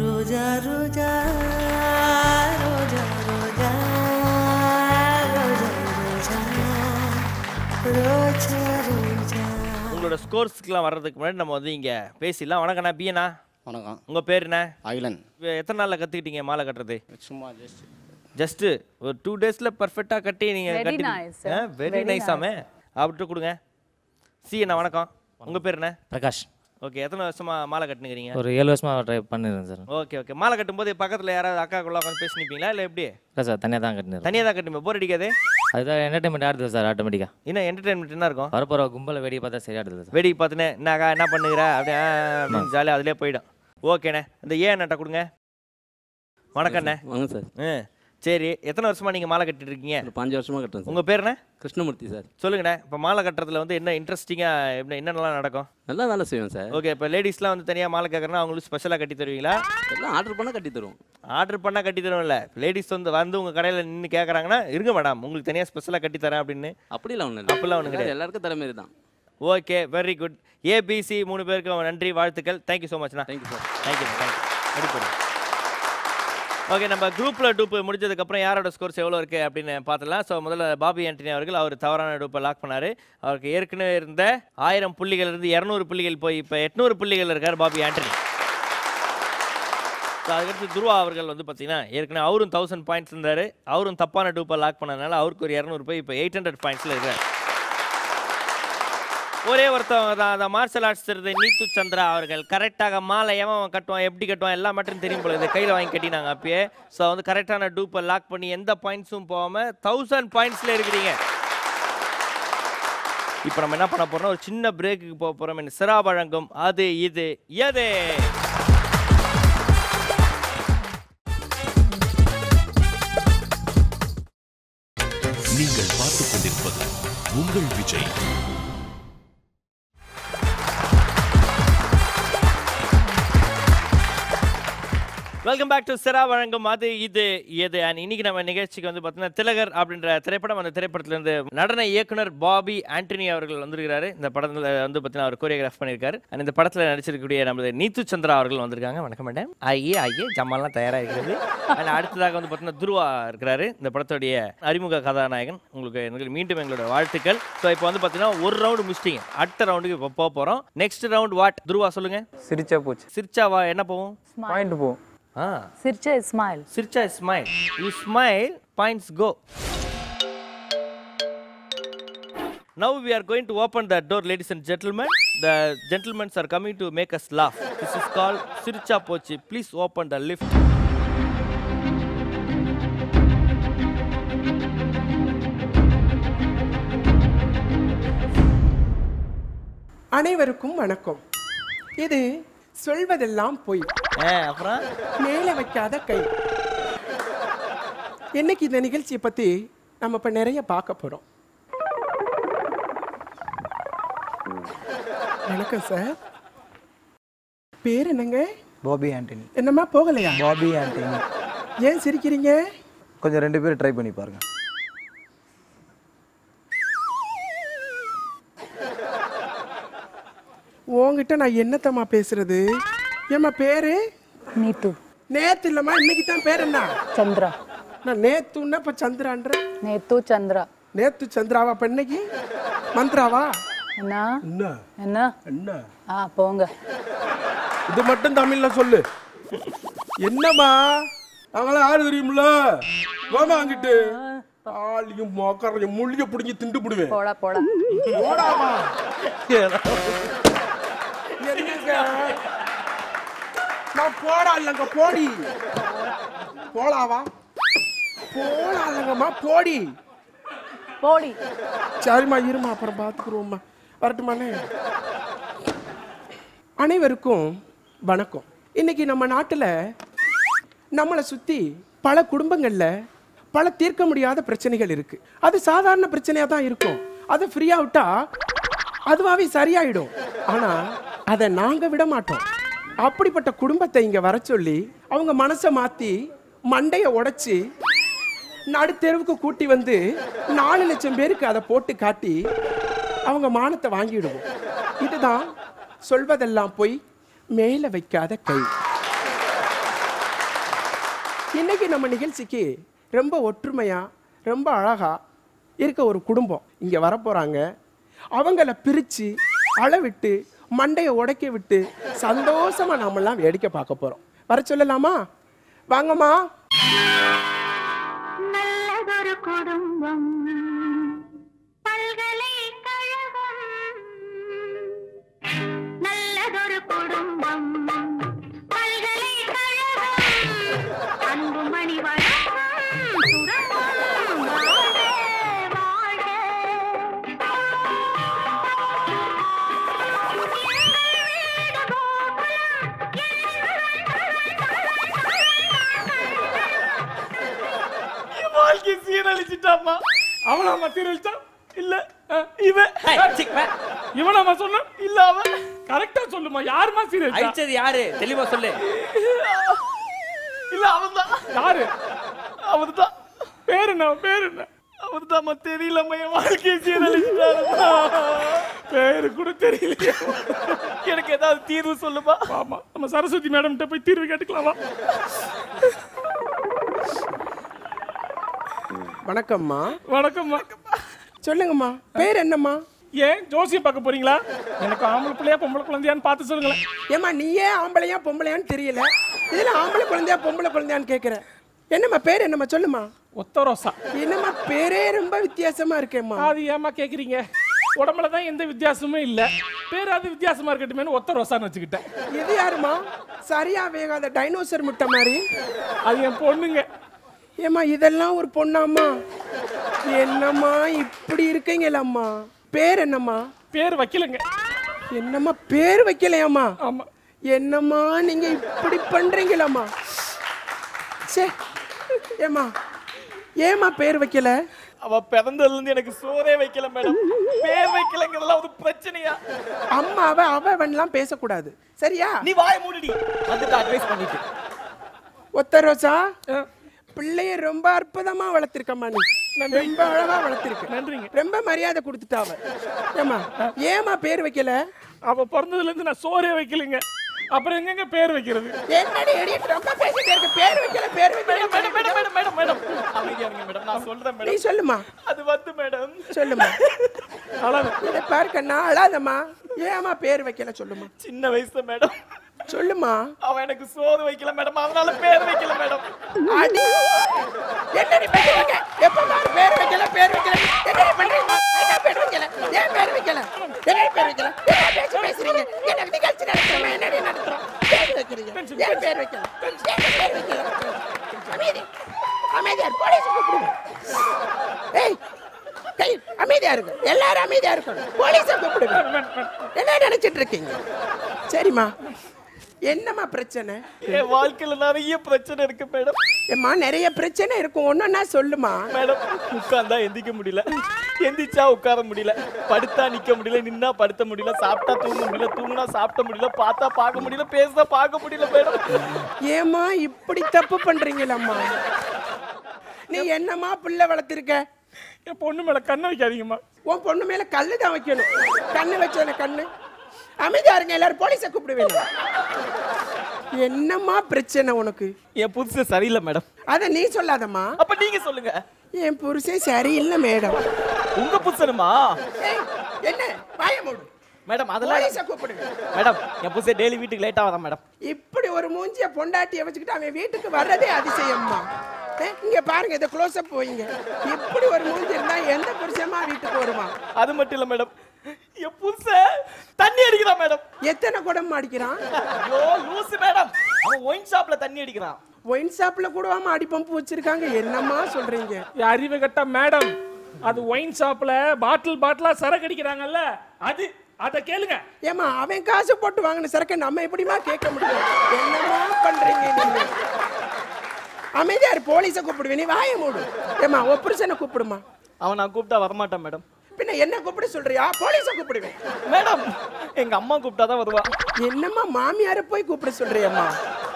ரோஜா ரோஜா ரோஜா ரோஜா ரோஜா ரோஜா. உங்களோட ஸ்கோர்ஸ்க்குலாம் வர்றதுக்கு முன்னாடி நம்ம வந்து இங்கே பேசிடலாம். வணக்கண்ணா, பிஎண்ணா. வணக்கம். உங்கள் பேர் என்ன? அகிலன். எத்தனை நாளில் கற்றுக்கிட்டீங்க மாலை கட்டுறது? சும்மா ஜஸ்ட்டு ஒரு 2 daysல பர்ஃபெக்டாக கட்டி நீங்கள் Very கட்டி nice, sir. Very Very நைஸாமே. அப்படின்ட்டு கொடுங்க. சி அண்ணா வணக்கம், உங்கள் பேர் என்ன? பிரகாஷ். ஓகே, எத்தனை வருஷமா மாலை கட்டுனுக்கிறீங்க? ஒரு 7 வருஷமாக ட்ரை பண்ணிடுறேன் சார். Okay okay. மாலை கட்டும்போது பக்கத்தில் யாராவது அக்காக்குள்ள உட்காந்து பேசி நிற்பீங்களா இல்லை எப்படி? இல்லை சார், தனியாக தான் கட்டினேன். தனியாக தான் கட்டுமே, போர் அடிக்காது? அதுதான் என்டர்டைன்மெண்ட் ஆடுது சார் ஆட்டோமேட்டிக்காக. இன்னும் என்டர்டைன்மெண்ட் என்ன இருக்கும்? வரப்போகிற கும்பலை வேடிக்கை பார்த்தா சரியா ஆடுது சார். வேடிக்கை பார்த்துனே என்னக்கா என்ன பண்ணுகிற அப்படியே அப்படின்னு ஜாலியாக அதிலே போயிடும். ஓகேண்ணே, இந்த அண்ணாட்ட கொடுங்க. வணக்கண்ணே. வாங்க சார். சரி, எத்தனை வருஷமா நீங்கள் மாலை கட்டிட்டு இருக்கீங்க? ஒரு 5 வருஷமாக கட்டுறேன் சார். உங்கள் பேர் என்ன? கிருஷ்ணமூர்த்தி சார். சொல்லுங்கண்ணே, இப்போ மாலை கட்டுறதுல வந்து என்ன இன்ட்ரெஸ்டிங்காக என்னென்னலாம் நடக்கும்? நல்லா வேலை செய்வேன் சார். ஓகே, இப்போ லேடிஸ்லாம் வந்து தனியாக மாலை கேட்குறேன்னா அவங்களுக்கு ஸ்பெஷலாக கட்டி தருவீங்களா? எல்லாம் ஆர்டர் பண்ணால் கட்டி தருவோம். ஆர்டர் பண்ணால் கட்டி தருவோம்ல. லேடிஸ் வந்து உங்கள் கடையில் நின்று கேட்குறாங்கன்னா இருங்க மேடம் உங்களுக்கு தனியாக ஸ்பெஷலாக கட்டி தரேன் அப்படின்னு. அப்படிலாம் ஒன்றும் இல்லை. அப்படிலாம் ஒன்று கிடையாது, எல்லாருக்கும் தர மாதிரி தான். Okay, very good. ABC 3 பேருக்கும் நன்றி, வாழ்த்துக்கள். தேங்க்யூ ஸோ மச்ண்ணா. Thank you sir. Thank you thank you. Okay, நம்ம குரூப்பில் டூப்பு முடிஞ்சதுக்கப்புறம் யாரோட ஸ்கோர்ஸ் எவ்வளோ இருக்குது அப்படின்னு பார்த்துலாம். ஸோ முதல்ல பாபி ஆண்டனி அவர்கள் அவர் தவறான டூப்பை லாக் பண்ணார். அவருக்கு ஏற்கனவே இருந்த 1000 புள்ளிகள் இருந்து 200 புள்ளிகள் போய் இப்போ 800 புள்ளிகள் இருக்கார் பாபி ஆண்டனி. ஸோ அதுக்கடுத்து துருவா அவர்கள் வந்து பார்த்தீங்கன்னா ஏற்கனவே அவரும் 1000 பாயிண்ட்ஸ் இருந்தார். அவரும் தப்பான டூப்பை லாக் பண்ணதுனால அவருக்கு ஒரு 200 போய் இப்போ 800 பாயிண்ட்ஸில் இருக்கார். ஒரே ஒருத்தவங்க தான் அந்த மார்ஷல் ஆர்ட்ஸ் தெரிஞ்ச நீத்து சந்திரா அவர்கள். கரெக்டாக மாலை எவன் கட்டுவான், எப்படி கட்டுவான், எல்லா மட்டும் தெரியும் போல. இதை கையில் வாங்கி கட்டினாங்க அப்பயே. ஸோ வந்து கரெக்டான டூப்பை லாக் பண்ணி எந்த பாயிண்ட்ஸும் போகாமல் 1000 பாயிண்ட்ஸில் இருக்கிறீங்க. இப்போ நம்ம என்ன பண்ண போகிறோம், ஒரு சின்ன பிரேக்குக்கு போக போகிறோம். சிரா வழங்கும் அது இது எது. நீங்கள் பார்த்துக் கொண்டிருப்பது உங்கள் Vijay. Welcome back to Zira வழங்கும் அது இது எது. அண்ட் இன்னைக்கு நம்ம நிகழ்ச்சிக்கு வந்து பார்த்தீங்கன்னா திலகர் அப்படின்ற திரைப்படம். அந்த திரைப்படத்திலிருந்து நடன இயக்குனர் பாபி ஆண்டனி அவர்கள் வந்திருக்கிறாரு. இந்த படத்தில் வந்து பார்த்தீங்கன்னா அவர் கோரியோகிராஃப் பண்ணியிருக்காரு. அண்ட் இந்த படத்தில் நடிச்சிருக்கக்கூடிய நமது நீத்து சந்திரா அவர்கள் வந்திருக்காங்க. வணக்கம் மேடம். ஐயே ஜம்மாலாம் தயாராக இருக்கிறது. அண்ட் அடுத்ததாக வந்து பார்த்தீங்கன்னா துருவா இருக்கிறாரு, இந்த படத்துடைய அறிமுக கதாநாயகன். உங்களுக்கு மீண்டும் எங்களோட வாழ்த்துக்கள். ஸோ இப்போ வந்து பார்த்தீங்கன்னா ஒரு ரவுண்டு முடிச்சிட்டிங்க, அடுத்த ரவுண்டுக்கு இப்போ போக போகிறோம். நெக்ஸ்ட் ரவுண்ட் வாட் துருவா சொல்லுங்க. சிரிச்சா போச்சு. சிரிச்சாவா என்ன போவோம்? பாயிண்ட் போகும். Sircha is smile. Sircha is smile. You smile, points go. Now we are going to open the door, ladies and gentlemen. The gentlemen are coming to make us laugh. This is called Sircha Pochi. Please open the lift. அனைவருக்கும் வணக்கம். இது சொல்வதெல்லாம் பொய், அப்புறம் மேலே வைக்காத கை. இன்னைக்கு இந்த நிகழ்ச்சியை பற்றி நம்ம இப்போ நிறைய பார்க்க போகிறோம். வணக்கம் சார். பேர் என்னங்க? பாபி ஆண்டனி. என்னம்மா போகலையா? பாபி ஆண்டனி. ஏன் சிரிக்கிறீங்க? கொஞ்சம் 2 பேரும் ட்ரை பண்ணி பாருங்க. உங்ககிட்ட நான் என்னத்தம்மா பேசுறது? ஏம்மா பேரு? Neetu. நேத்து இல்லம்மா, இன்னைக்கு தான். பேர் என்ன? Chandra. நான் நேத்துன்னா இப்போ சந்திரான்ற. Neetu Chandra. நேத்து சந்திராவா? இப்போ இன்னைக்கு மந்த்ராவா? என்ன என்ன என்ன என்ன? போங்க. இது மட்டும் தமிழ்ல சொல்லு. என்னம்மா நாங்களாம் யாரு தெரியுமில்ல? வாமா அங்கிட்டு. ஆளியும் மோக்கரையும் முள்ளிய புடிங்கி திண்டு புடுவேன். போடா போடா போடாமா. என்னங்க நான் போடா இல்லங்க, போடி. போலாவா? போடா இல்லங்கம்மா, போடி. போடி. சரிம்மா இருமா, அப்புறம் பார்த்துக்குருவோம்மா. வரட்டுமாண்ணே? அனைவருக்கும் வணக்கம். இன்னைக்கு நம்ம நாட்டில் நம்மளை சுற்றி பல குடும்பங்களில் பல தீர்க்க முடியாத பிரச்சனைகள் இருக்கு. அது சாதாரண பிரச்சனையாக தான் இருக்கும். அதை ஃப்ரீயாக விட்டா அதுவாகவே சரியாயிடும். ஆனால் அதை நாங்கள் விட மாட்டோம். அப்படிப்பட்ட குடும்பத்தை இங்கே வர சொல்லி அவங்க மனசை மாற்றி மண்டையை உடைச்சி நடுத்தெருவுக்கு கூட்டி வந்து 4 லட்சம் பேருக்கு அதை போட்டு காட்டி அவங்க மானத்தை வாங்கிடுவோம். இதுதான் சொல்வதெல்லாம் போய் மேலே வைக்காத கை. இன்னைக்கு நம்ம நிகழ்ச்சிக்கு ரொம்ப ஒற்றுமையா ரொம்ப அழகா இருக்க ஒரு குடும்பம் இங்க வரப்போறாங்க. அவங்கள பிரிச்சு அளவிட்டு மண்டையை உடைக்க விட்டு சந்தோஷமா நாமெல்லாம் வேடிக்கை பார்க்க போறோம். வர சொல்லலாமா? வாங்கம்மா. நல்லதொரு குடும்பம், பல்கலைக்கழகம், நல்லதொரு இல்லம்மா அவனாமா சீரழிச்சா இல்ல இவன் இவனாமா சொன்ன இல்ல அவன் கரெக்டா சொல்லுமா யாருமா சீரழிச்சா அடிச்சது யாரு தெளிவா சொல்லு இல்ல அவன்தான் யாரு அவர்தான் பேரு என்ன அவர்தாம்மா தெரியலம்மா என் வாழ்க்கையை சீரழிச்சிட்டாருமா பேரு கூட தெரியல எனக்கு ஏதாவது தீர்வு சொல்லுமா ஆமா நம்ம சரஸ்வதி மேடம்கிட்ட போய் தீர்வு கேட்டுக்கலாமா வணக்கம்மா வணக்கம்மா சொல்லுங்கம்மா பேர் என்னம்மா ஏன் ஜோசியம் பார்க்க போறீங்களா எனக்கு ஆம்பளை பிள்ளையா பொம்பளை குழந்தையான்னு பார்த்து சொல்லுங்களேன் ஏம்மா நீ ஏன் ஆம்பளையா பொம்பளையான்னு தெரியல இதுல ஆம்பளை குழந்தையா பொம்பளை குழந்தையான்னு கேட்குறேன் என்னம்மா பேர் என்னம்மா சொல்லுமா ஒத்த ரோசா என்னம்மா பேரே ரொம்ப வித்தியாசமா இருக்கேம்மா அது ஏம்மா கேட்குறீங்க உடம்புல தான் எந்த வித்தியாசமும் இல்லை பேராது வித்தியாசமா இருக்கட்டுமேனு ஒத்த ரோசான்னு வச்சுக்கிட்டேன் இது யாருமா சரியா வேகாத டைனோசர் முட்டை மாதிரி அது என் பொண்ணுங்க ஏம்மா இதெல்லாம் ஒரு பொண்ணாம்மா என்னம்மா இப்படி இருக்கீங்களம்மா பேர் என்னம்மா பேர் வைக்கலங்க என்னம்மா பேர் வைக்கலையாம்மா ஆமா என்னம்மா நீங்க இப்படி பண்றீங்களாம்மா சே ஏம்மா ஏம்மா பேர் வைக்கல அவ பிறந்ததுல இருந்து எனக்கு சோறே வைக்கல மேடம் பேர் வைக்கலங்கிறதெல்லாம் ஒரு பிரச்சனையா அம்மா அவன்லாம் பேசக்கூடாது சரியா நீ வாயை மூடிடி வந்து அட்வைஸ் பண்ணிட்டு ஒத்த ரோசா பிள்ளைய ரொம்ப அற்புதமா வளர்த்திருக்கம்மா நீ ரொம்ப அழகா வளர்த்திருக்க நன்றிங்க ரொம்ப மரியாதை கொடுத்துட்டாவ ஏமா ஏமா பேர் வைக்கல அவ பிறந்ததுல இருந்து நான் சோறே வைக்கலங்க அப்புறம் எங்கங்க பேர் வைக்கிறது என்னடி எடி ரொம்ப பேசிட்டே இருக்க பேர் வைக்கல மேடம் அமைதியா இருங்க மேடம் நான் சொல்றேன் மேடம் நீ சொல்லுமா அது வந்து மேடம் சொல்லுமா அழாத இத பார் கண்ணா அழாதம்மா ஏமா பேர் வைக்கல சொல்லுமா சின்ன வயசுல மேடம் சொல்லுமா அவன் எனக்கு சோறு வைக்கல மேடம் அதனால பேர் வைக்கல மேடம் என்னடி பேசுறீங்க எப்ப பேர் வைக்கல என்னடி பண்றீங்க பேர் வைக்கல ஏன் பேர் வைக்கல என்னடி பேர் வைக்கல என்ன பேசுறீங்க என்ன நிகழ்ச்சி நடத்துறோம் என்னடி நடத்துறோம் பேர் வைக்கிறீங்க ஏன் பேர் வைக்கல பேர் வைக்கல அமைதியா போலீஸ் கூப்பிடுங்க ஏய் கை அமைதியா இருக்கு எல்லாரும் அமைதியா இருக்கணும் போலீஸை கூப்பிடுங்க என்ன நினைச்சிட்டு இருக்கீங்க சரிம்மா என்னம்மா பிரச்சனை என் வாழ்க்கையில நிறைய பிரச்சனை இருக்கு மேடம் ஏம்மா நிறைய பிரச்சனை இருக்கும் ஒன்னொன்னா சொல்லுமா மேடம் உட்கார்ந்தா எந்திக்க முடியல எந்திரிச்சா உட்கார முடியல படுத்தா நிக்க முடியல நின்னா படுத்த முடியல சாப்பிட்டா தூங்க முடியல தூங்கினா சாப்பிட முடியல பார்த்தா பார்க்க முடியல பேசினா பார்க்க முடியல மேடம் ஏம்மா இப்படி தப்பு பண்றீங்களம்மா நீ என்னம்மா பிள்ளை வளர்த்திருக்க என் பொண்ணு மேல கண்ணை வைக்காதீங்கம்மா உன் பொண்ணு மேல கல்லு தான் வைக்கணும் கண்ணு வச்சோன கண்ணு அமைதியா இருங்க எல்லாரும் போலீஸை கூப்பிடுவீங்க என்னம்மா பிரச்சனை உனக்கு என் புருஷன் சரியில்லை மேடம் அத நீ சொல்லாதம்மா அப்ப நீங்க சொல்லுங்க என் புருஷன் சரியில்லை மேடம் உங்க புருஷனுமா என்ன வாய மூடு மேடம் அதெல்லாம் போலீஸை கூப்பிடுங்க மேடம் என் புருஷன் டெய்லி வீட்டுக்கு லேட்டா வரா மேடம் இப்படி ஒரு மூஞ்சிய பொண்டாட்டியை வச்சுக்கிட்டு அவன் வீட்டுக்கு வர்றதே அதிசயம்மா இங்க பாருங்க இத க்ளோஸ் அப் போயிங்க இப்படி ஒரு மூஞ்சி இருந்தா எந்த புருஷமா வீட்டுக்கு வருவான் அது மட்டும் இல்ல மேடம் என் புருஷன் தண்ணி அடிக்கிறான் மேடம் எத்தனை குடம் அடிக்கிறான் ஐயோ லூசு மேடம் அவன் ஒயின் ஷாப்ல தண்ணி அடிக்கிறான் ஒயின் ஷாப்ல கூடவாம அடி பம்பு வச்சிருக்காங்க என்னம்மா சொல்றீங்க அறிவு கட்ட மேடம் அது ஒயின் ஷாப்ல பாட்டிலா சரக்கு அடிக்கிறாங்கல்ல அது அத கேளுங்க ஏமா அவன் காசு போட்டு வாங்கின சரக்கு நம்ம எப்படிமா கேட்க முடியும் என்னம்மா பண்றீங்க நீங்க அமைதியா போலீஸை கூப்பிடுவேன் நீ வாயை மூடு ஏமா உன் புருஷனை கூப்பிடுமா அவன் நான் கூப்பிட்டா வரமாட்டான் மேடம் பின்ன என்ன கூப்பிட சொல்றியா போலீஸை கூப்பிடுவேன் மேடம் எங்க அம்மா கூப்பிட்டாதான் வருவா என்னம்மா மாமியார போய் கூப்பிட சொல்றியம்மா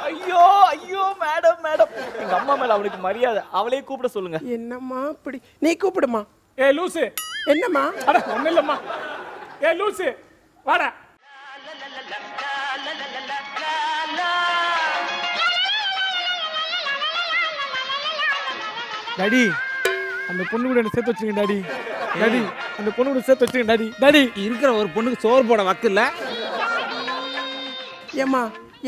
ஐயோ மேடம் எங்க அம்மா மேல அவளுக்கு மரியாதை அவளே கூப்பிட சொல்லுங்க என்னம்மா இப்படி நீ கூப்பிடுமா ஏ லூசு என்னம்மா அட ஒண்ணு இல்லம்மா ஏ லூசு வாடா டாடி அந்த பொண்ணு கூட என்ன சேர்த்து வச்சிருங்க டாடி டாடி அந்த பொண்ணு கூட சேர்த்து வச்சிருங்க டாடி டாடி இருக்கிற ஒரு பொண்ணுக்கு சோறு போட வக்கில்ல ஏம்மா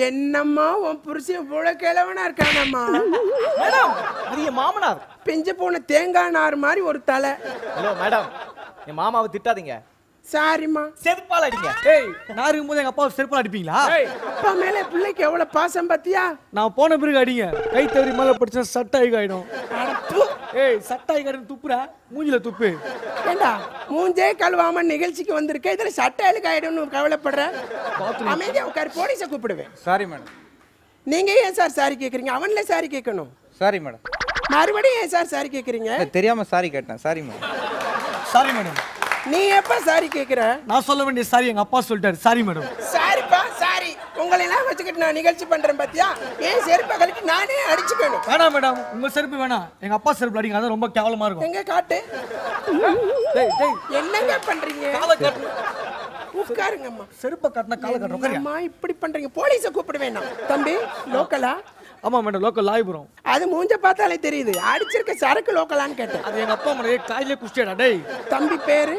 என்னம்மா உன் புருஷன் இவ்வளவு கிழவனா இருக்கானம்மா மேடம் அது என் மாமனார் பிஞ்சு போன தேங்காய் நார் மாதிரி ஒரு தலை ஹலோ மேடம் என் மாமாவை திட்டாதீங்க சாரிம்மா செருப்பால் அடிங்க ஏய் நான் இருக்கும்போது எங்க அப்பா செருப்பால் அடிப்பீங்களா அப்பா மேல பிள்ளைக்கு எவ்வளவு பாசம் பாத்தியா நான் போன பிறகு அடிங்க கை தவறி மேல படிச்சா சட்டாய் ஆயிடும் ஏய் சட்டாய் காயிடும் துப்புற மூஞ்சில துப்பு ஏண்டா மூஞ்சே கழுவாம நிகழ்ச்சிக்கு வந்திருக்க இதுல சட்டைகளுக்கு ஆயிடும்னு கவலைப்படுற அமைதியா உட்காரு போலீஸை கூப்பிடுவேன் சாரி மேடம் நீங்க ஏன் சார் சாரி கேக்குறீங்க அவன்ல சாரி கேட்கணும் சாரி மேடம் மறுபடியும் ஏன் சார் சாரி கேக்குறீங்க? தெரியாம சாரி கேட்டேன். Sorry madam. Sorry madam. நீ எப்ப சாரி கேக்குற? நான் சொல்ல வேண்டிய சாரி எங்க அப்பா சொல்லிட்டாரு. Sorry madam. சாரிப்பா சாரி. உங்களை எல்லாம் வச்சுக்கிட்டு நான் நிகழ்ச்சி பண்றேன் பாத்தியா? ஏன் செருப்பை கழட்டி நானே அடிச்சுக்கணும். வேணாம் மேடம், உங்க செருப்பு வேணாம். எங்க அப்பா செருப்பு அடிங்க, அது ரொம்ப கேவலமா இருக்கும். எங்க காட்டு. என்னங்க பண்றீங்க? காலை காட்டு. உட்காருங்கம்மா. செருப்பை காட்டினா காலை காட்டுறோம். அம்மா இப்படி பண்றீங்க. போலீஸை கூப்பிட வேணாம். தம்பி லோக்கலா? ஆமா மேடம், லோக்கல் லாய்புரம். அது மூஞ்ச பார்த்தாலே தெரியுது. அடிச்சிருக்க சரக்கு லோக்கலான்னு கேட்டேன். அது எங்க அப்பா முறையே காயிலே குஸ்டேடா. டேய் தம்பி பேரு?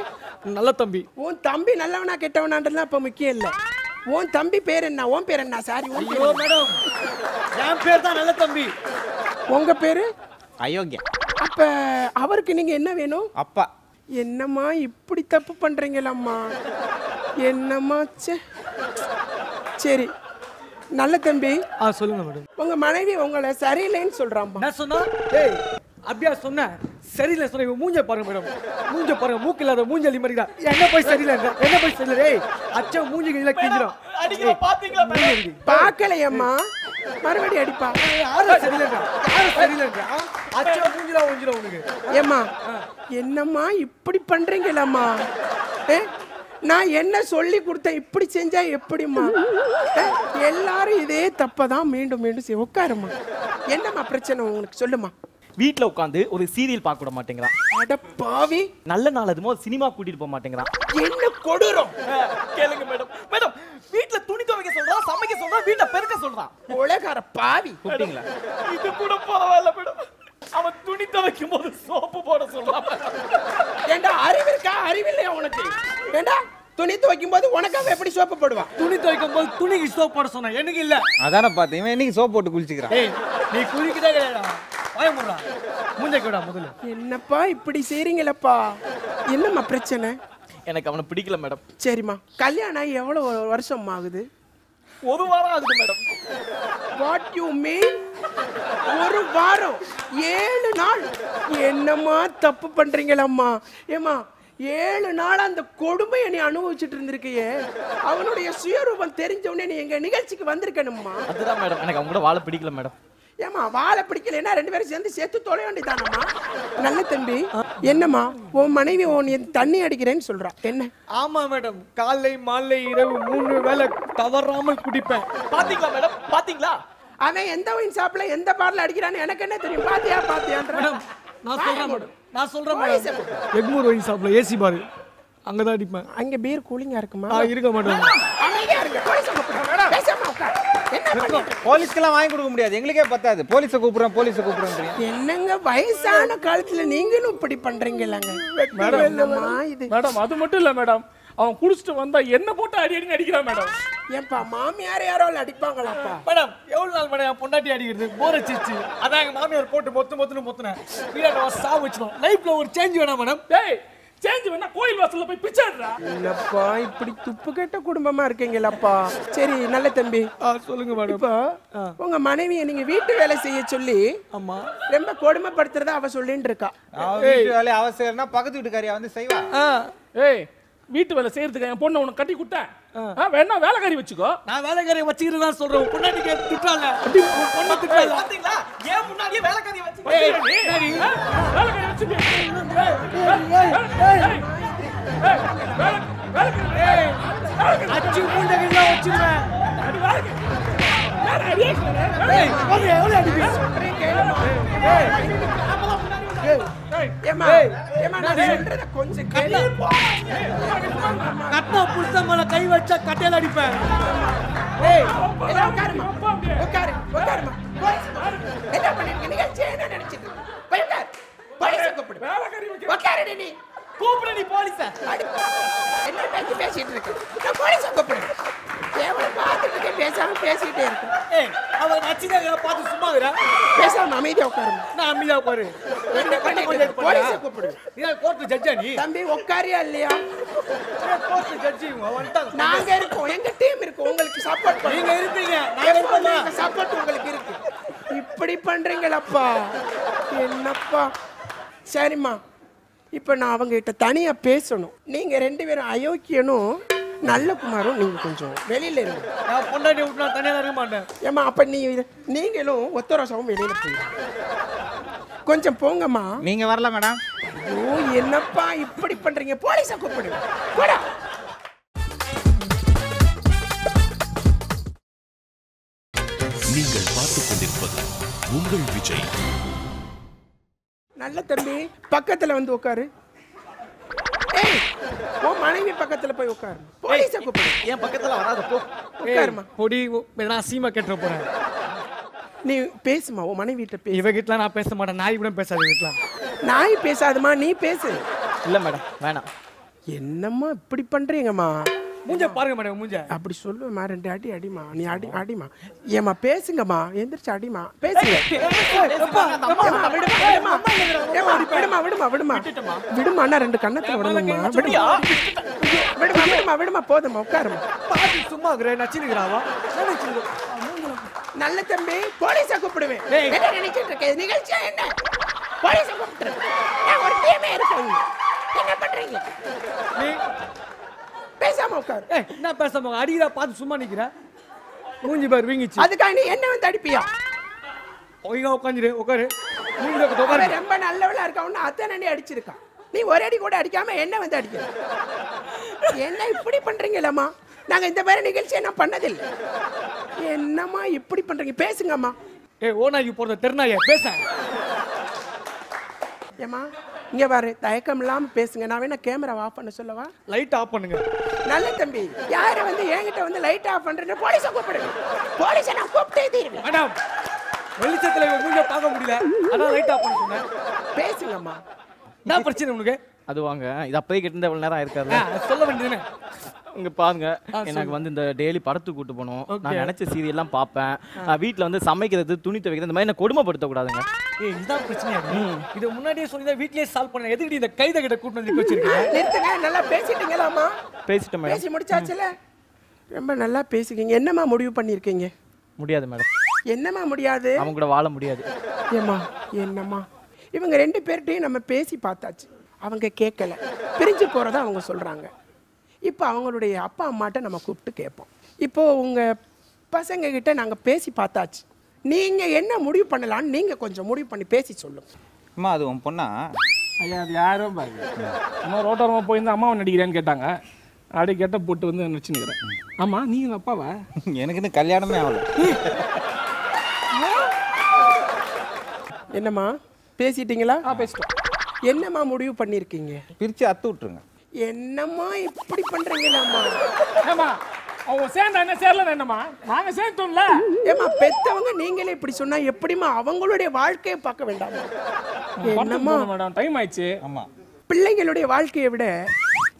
நல்ல தம்பி. உன் தம்பி நல்லவனா கெட்டவனான்றதுலாம் இப்ப முக்கியம் இல்ல. உன் தம்பி பேர் என்ன? உன் பேர் என்ன? சாரி. ஐயோ மேடம், என் பேர் தான் நல்ல தம்பி. உங்க பேரு? அயோக்கியா. அப்ப அவருக்கு நீங்க என்ன வேணும்? அப்பா. என்னம்மா இப்படி தப்பு பண்றீங்களம்மா? என்னம்மா? சரி நல்ல தம்பி. சொல்லுங்க மேடம். உங்க மனைவி உங்களை சரியில்லைன்னு சொல்றாம்மா. நான் சொன்னா டேய் அப்படியே சொன்ன சரியில்லை சொன்ன. இவன் மூஞ்ச பாருங்க மேடம், மூஞ்ச பாருங்க. மூக்கு இல்லாத மூஞ்சலி மாதிரிடா. என்ன போய் சரியில்லை, என்ன போய் சரியில்லை. டேய் அச்சா மூஞ்சி கையில கிஞ்சிரும். அடிக்கிற பாத்தீங்களா மேடம்? பார்க்கலையம்மா. மறுபடியும் அடிப்பா. யாரு சரியில்லைடா, யாரு சரியில்லைடா. அச்சா மூஞ்சில ஊஞ்சிரும் உனக்கு. ஏம்மா என்னம்மா இப்படி பண்றீங்களம்மா? நான் என்ன சொல்லி கொடுத்தேன், இப்படி செஞ்சா எப்படிம்மா? எல்லாரும் இதே தப்பதான் மீண்டும் மீண்டும் செய்ய. உட்காருமா. என்னம்மா பிரச்சனை உங்களுக்கு? சொல்லுமா. வீட்ல உட்காந்து ஒரு சீரியல் பார்க்க விட மாட்டேங்கிறான். அட பாவி. நல்ல நாள் அதுமோ சினிமா கூட்டிட்டு போக மாட்டேங்கிறான். என்ன கொடூரம். கேளுங்க மேடம். மேடம் வீட்ல துணி துவைக்க சொல்றான், சமைக்க சொல்றான், வீட்டை பெருக்க சொல்றான். உலகார பாவி. கூப்பிட்டீங்களா? இது கூட பரவாயில்ல மேடம். அவன் துணி துவைக்கும் போது சோப்பு போட சொல்றான். ஏண்டா அறிவு இருக்கா? அறிவில்லையா உனக்கு? ஏண்டா துணி துவைக்கும் போது உனக்காக எப்படி சோப்பு போடுவான்? துணி துவைக்கும் போது துணிக்கு சோப்பு போட சொன்னா எனக்கு இல்ல. அதானே பார்த்தேன். இவன் என்னைக்கு சோப்பு போட்டு குளிச்சுக்கிறான். ஏய் நீ குளிக்கதே கிடையாதா? வாய மூடுடா. மூஞ்ச கேடா முதல்ல. என்னப்பா இப்படி செய்றீங்களப்பா? என்னம்மா பிரச்சனை? எனக்கு அவனை பிடிக்கல மேடம். சரிம்மா. கல்யாணம் ஆகி எவ்வளவு வருஷம் ஆகுது? ஒரு வாரம் ஆகுது மேடம். What you mean? ஒரு வாரம் 7 நாள். என்னம்மா தப்பு பண்றீங்களம்மா? ஏமா 7 நாள் அந்த கொடுமையை நீ அனுபவிச்சுட்டு இருந்திருக்கையே, அவனுடைய சுயரூபம் தெரிஞ்ச உடனே நீ எங்க நிகழ்ச்சிக்கு வந்திருக்கணும்மா. அதுதான் மேடம், எனக்கு அவங்க கூட வாழ பிடிக்கல மேடம். ஏமா வாழை பிடிக்கலன்னா 2 பேரும் சேர்த்து தொலை வேண்டியதானம்மா. நல்ல தம்பி. என்னம்மா உன் மனைவி நீ தண்ணி அடிக்கிறேன்னு சொல்றா? என்ன? ஆமா மேடம், காலை மாலை இரவு 3 வேளை தவறாமல் குடிப்பேன். பாத்தீங்களா மேடம்? பாத்தீங்களா? அவன் எந்த ஒயின் ஷாப்ல எந்த பார்ல அடிக்கிறான்னு எனக்கு என்ன தெரியும்? பாத்தியான்ற மேடம் நான் சொல்றேன் மேடம், நான் சொல்றேன் மேடம். எக்மூர் ஒயின் ஷாப்ல ஏசி பார், அங்கதான் அடிப்பேன். அங்க பீர் கூலிங்கா இருக்குமா? இருக்க மேடம். அமைதியா இருங்க. போலீஸ் கூப்பிடுங்க. பேசாம உட்கார். என்ன போலீஸ்க்கெல்லாம் வாங்கி கொடுக்க முடியாது, எங்களுக்கே பத்தாது. போலீஸை கூப்பிடுறேன். என்னங்க வயசான காலத்துல நீங்களும் இப்படி பண்றீங்களாங்க? மேடம் அது மட்டும் இல்ல மேடம், அவன் குடிச்சிட்டு வந்தா என்ன போட்டு அடி அடிக்கிறான் மேடம். ஏன்பா மாமியார் யாரோ அடிப்பாங்களாப்பா? மேடம் எவ்வளவு நாள் மேடம் என் பொண்டாட்டி அடிக்கிறது போர் அடிச்சிச்சு. அதான் எங்க மாமியார் போட்டு மொத்தனேன். வீடாட்ட சா வச்சிடும். லைஃப்ல ஒரு சேஞ்ச் வேணாம் மேடம். டேய் சேஞ்ச் வேணா கோயில் வாசல்ல போய் பிச்சாடுறா. இல்லப்பா இப்படி துப்பு கெட்ட குடும்பமா இருக்கீங்களப்பா. சரி நல்ல தம்பி. சொல்லுங்க மேடம். இப்போ உங்க மனைவியை நீங்க வீட்டு வேலை செய்ய சொல்லி ஆமா ரொம்ப கொடுமைப்படுத்துறதா அவ சொல்லிட்டு இருக்கா. வீட்டு வேலை அவசியம்னா பக்கத்து வீட்டுக்காரியா வந்து செய்வா. ஏய் வீட்டு வேலை செய்யறதுக்கு என் பொண்ணை உனக்கு கட்டி கொடுத்தேன். வேணா வேலைக்காரி வச்சுக்கோ. நான் வேலைக்காரி வச்சுக்கிறதா சொல்றேன். பொண்டாட்டிக்கு திட்டால பொண்ணு திட்டால. பாத்தீங்களா? ஏன் முன்னாடியே வேலைக்காரி வச்சுக்கோ. வேலைக்காரி வச்சுக்கோ. அச்சி முண்டகில வச்சிருவேன். கட்டா புடிச்ச மேல கை வச்சா கட்டையில அடிப்பேன். என்ன பண்ணிருக்க? நிகழ்ச்சி என்ன நினைச்சிட்டு போலீஸ் கூப்பிடு. உட்காருடி நீ. கூப்பிடுடி போலீஸ. என்ன பேசி பேசிட்டு இருக்க? நான் போலீஸ கூப்பிடுறேன். கேவல பாத்துட்டு பேசாம பேசிட்டே இருக்க. ஏய் அவ நச்சினங்க பாத்து சும்மா இருக்கற. பேசாம அமைதியா உட்காருங்க. நான் அமைதியா உட்காரு. என்ன பண்ணிட்டு போலீஸ கூப்பிடு. நீ கோர்ட் ஜட்ஜா நீ? தம்பி உட்காரியா இல்லையா? கோர்ட் ஜட்ஜ் வந்துட்டாங்க. நாங்க இருக்கோம், எங்க டீம் இருக்கு, உங்களுக்கு சப்போர்ட் பண்ணி. நீங்க இருப்பீங்க, நாங்க இருப்போம். சப்போர்ட் உங்களுக்கு இருக்கு. இப்படி பண்றீங்களப்பா? என்னப்பா? சரிம்மா இப்போ நான் அவங்க கிட்ட தனியா பேசணும். நீங்க 2 பேரும் அயோக்கியனும் நல்ல குமாரும் நீங்க கொஞ்சம் வெளியில இருங்க. நான் பொண்டாட்டி விட்டு நான் தனியா இருக்க மாட்டேன். ஏமா அப்ப நீங்களும் ஒத்தரசமும் வெளியில போய் கொஞ்சம் போங்கம்மா. நீங்க வரல மேடம். ஐயோ என்னப்பா இப்படி பண்றீங்க? போலீஸை கூப்பிடுங்க. போடா. நீங்கள் பார்த்துக் கொண்டிருப்பது உங்கள் விஜய். நல்ல தம்பி பக்கத்துல வந்து உட்காரு. ஏய் உன் மனைவி பக்கத்துல போய் உட்காரு. போலீஸை கூப்பிடு. என் பக்கத்துல வராத போ. உட்காருமா. பொடி நான் சீமா கேட்டுற போறேன். நீ பேசுமா உன் மனைவி கிட்ட பேசு. இவகிட்டலாம் நான் பேச மாட்டேன். நாய் கூட பேசாது வீட்டுல. நாய் பேசாதுமா, நீ பேசு. இல்ல மேடம் வேணாம். என்னம்மா இப்படி பண்றீங்கம்மா? மூஞ்ச பாருங்க மேடம் மூஞ்ச. அப்படி சொல்லுவேம்மா. 2 அடி அடிமா. நீ அடிமா. ஏம்மா பேசுங்கம்மா. எந்திரிச்சு அடிமா. பேசுங்க. விடுமா அண்ணா 2 கண்ணத்துல விடுமா. விடுமா போதுமா. உட்காருமா. பாத்து சும்மா நச்சினுக்கிறாவா? நல்ல தம்பி போலீஸை கூப்பிடுவேன். என்ன நினைச்சிட்டு இருக்க? நிகழ்ச்சியா என்ன? போலீஸை கூப்பிட்டுருக்கேன். ஒரு டீமே இருக்கீங்க. என்ன பண்றீங்க? பேசாம உட்காரு. என்ன பேசாம அடிக்கிறா? பார்த்து சும்மா நிக்கிற. மூஞ்சி பாரு வீங்கிச்சு. அதுக்காக நீ என்ன வந்து அடிப்பியா? ஒழுங்கா உட்காந்துரு. உட்காரு. ரொம்ப நல்லவளா இருக்கா. ஒன்னு அத்தனை அடிச்சிருக்கான். நீ ஒரு அடி கூட அடிக்காம என்ன வந்து அடிக்கிற? என்ன இப்படி பண்றீங்களம்மா? நாங்க இந்த மாதிரி நிகழ்ச்சியை நான் பண்ணதில்லை. என்னம்மா இப்படி பண்றீங்க? பேசுங்கம்மா. ஓனாய்க்கு போறத தெருநாய பேச. ஏம்மா இங்க பாரு, தயக்கம் இல்லாம பேசுங்க. நான் வேணா கேமரா ஆஃப் பண்ண சொல்லவா? லைட் ஆஃப் பண்ணுங்க. நல்ல தம்பி யாரு வந்து என்கிட்ட வந்து லைட் ஆஃப் பண்றேன்னு போலீஸை கூப்பிடுங்க. போலீஸை நான் கூப்பிட்டே தீருவேன். மேடம் வெளிச்சத்துல மூஞ்ச பார்க்க முடியல, அதான் லைட் ஆஃப் பண்ண சொன்னேன். பேசுங்கம்மா. என்ன பிரச்சனை உனக்கு? அது வாங்க, இது அப்பவே கிட்ட இவ்வளவு நேரம் ஆயிருக்காரு. சொல்ல வேண்டியதுனே. இங்க பாருங்க, எனக்கு வந்து இந்த டெய்லி படத்துக்கு கூட்டு போகணும். நான் நினைச்ச சீரியல்லாம் பார்ப்பேன். வீட்டில் வந்து சமைக்கிறது, துணி துவைக்கிறது, இந்த மாதிரி நான் கொடுமைப்படுத்தக்கூடாதுங்க. இதுதான் பிரச்சனையா? இது முன்னாடியே சொல்லி வீட்லயே சால்வ் பண்ண. எதுக்கு இந்த கைத கிட்ட கூட்டு வந்து வச்சிருக்கீங்க? நிறுத்துங்க. நல்லா பேசிட்டீங்களாமா? பேசிட்டேன் மேடம். பேசி முடிச்சாச்சுல? ரொம்ப நல்லா பேசிக்கீங்க. என்னம்மா முடிவு பண்ணியிருக்கீங்க? முடியாது மேடம். என்னம்மா முடியாது? அவங்க கூட வாழ முடியாது. ஏம்மா என்னம்மா இவங்க 2 பேர்ட்டையும் நம்ம பேசி பார்த்தாச்சு. அவங்க கேட்கல, பிரிஞ்சு போகிறதா அவங்க சொல்கிறாங்க. இப்போ அவங்களுடைய அப்பா அம்மாட்ட நம்ம கூப்பிட்டு கேட்போம். இப்போது உங்கள் பசங்க கிட்ட நாங்கள் பேசி பார்த்தாச்சு. நீங்கள் என்ன முடிவு பண்ணலான்னு நீங்கள் கொஞ்சம் முடிவு பண்ணி பேசி சொல்லுங்க. அம்மா அது உன் பொண்ணா? ஐயா அது யாரும் பாருங்க. அம்மா ரோட்டோரமாக போயிருந்தா அம்மாவை நடிக்கிறேன்னு கேட்டாங்க. அப்படியே கெட்ட போட்டு வந்து நடிச்சுன்னுக்கிறேன். ஆமாம் நீங்கள் அப்பாவா? எனக்கு இன்னும் கல்யாணமே ஆகல. என்னம்மா பேசிட்டீங்களா? பேசிட்டோம். என்னம்மா முடிவு பண்ணியிருக்கீங்க? பிரித்து அத்து விட்டுருங்க. என்னம்மா இப்படி பண்றீங்களாம்மா? ஏம்மா அவங்க சேர்ந்தா என்ன சேரல என்னம்மா? நாங்க சேர்த்தோம்ல. ஏம்மா பெத்தவங்க நீங்களே இப்படி சொன்னா எப்படிம்மா அவங்களுடைய வாழ்க்கையை பார்க்க வேண்டாமா? என்னம்மா மேடம் டைம் ஆயிடுச்சு. ஆமா, பிள்ளைங்களுடைய வாழ்க்கையை விட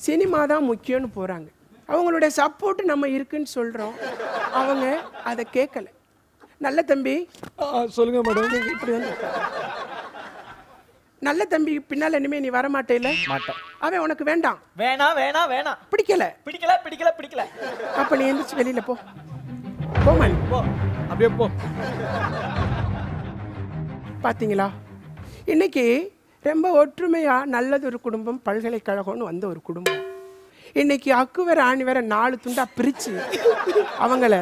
சினிமா தான் முக்கியம்னு போறாங்க. அவங்களுடைய சப்போர்ட் நம்ம இருக்குன்னு சொல்றோம். அவங்க அதை கேட்கல. நல்ல தம்பி சொல்லுங்க மேடம். நீங்க இப்படி வந்து நல்ல தம்பி பின்னால இனிமே நீ வர மாட்டேல? மாட்டேன். அவன் உனக்கு வேண்டாம். வேணாம். பிடிக்கல. அப்ப நீ எந்திரிச்சு வெளியில போ. போமா நீ போ. அப்படியே போ. பாத்தீங்களா, இன்னைக்கு ரொம்ப ஒற்றுமையா நல்லது ஒரு குடும்பம், பல்கலைக்கழகம்னு வந்த ஒரு குடும்பம். இன்னைக்கு அக்கு வேற ஆணி வேற 4 துண்டா பிரிச்சு அவங்கள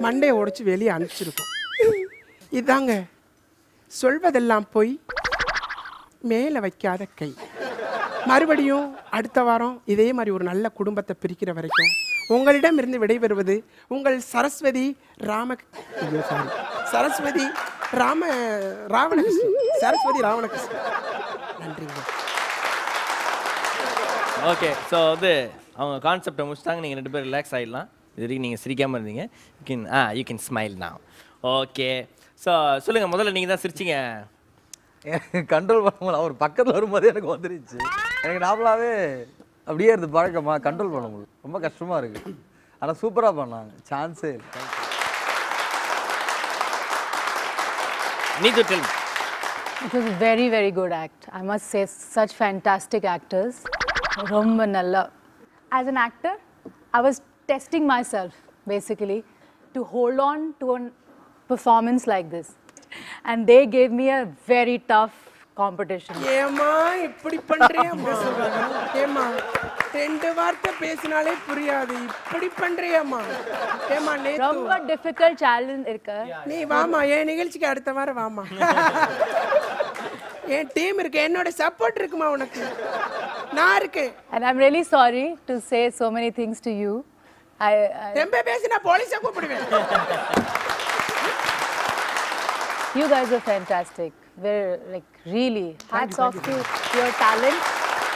மண்டையை உடைச்சு வெளியே அனுப்பிச்சிருக்கோம். இதாங்க சொல்வதெல்லாம் போய் மேலே வைக்காத கை. மறுபடியும் அடுத்த வாரம் இதே மாதிரி ஒரு நல்ல குடும்பத்தை பிரிக்கிற வரைக்கும் உங்களிடம் இருந்து விடைபெறுவது உங்கள் சரஸ்வதி ராவணகிருஷ்ணன். நன்றிங்க. ஓகே, ஸோ வந்து அவங்க கான்செப்டை முடிச்சிட்டாங்க. நீங்கள் 2 பேரும் ரிலாக்ஸ் ஆகிடலாம். இது வரைக்கும் நீங்கள் சிரிக்காமல் இருந்தீங்க. You can smile now. Okay, so சொல்லுங்கள், முதல்ல நீங்கள் தான் சிரிச்சிங்க. எனக்கு கண்ட்ரோல் பண்ண முடியல. அவர் பக்கத்தில் வரும்போது எனக்கு வந்துருச்சு. எனக்கு நார்மலாகவே அப்படியே இருந்து பழக்கமா கண்ட்ரோல் பண்ண முடியல. ரொம்ப கஷ்டமாக இருக்குது. ஆனால் சூப்பராக பண்ணாங்க. சான்ஸே இல்லை. Neetu, tell me. It was a very, very good act. I must say, such fantastic actors. Romba nalla. As an actor, I was testing myself, basically, to hold on to a performance like this. And they gave me a very tough competition. ஏமா இப்படி பண்றியம்மா? ஏமா 2 வார்த்தை பேசினாலே புரியாது, இப்படி பண்றியம்மா? ஏமா நேத்து ரொம்ப difficult challenge இருக்கு. நீ வாமா, என் நிகழ்ச்சிக்கு அடுத்த வாரம் வாமா. என் டீம் இருக்கு, என்னோட சப்போர்ட் இருக்குமா உனக்கு, நான் இருக்கேன். And I'm really sorry to say so many things to you. ரொம்ப பேசினா போலீஸை கூப்பிடுவேன். You guys are fantastic. We're like really hats off to your talent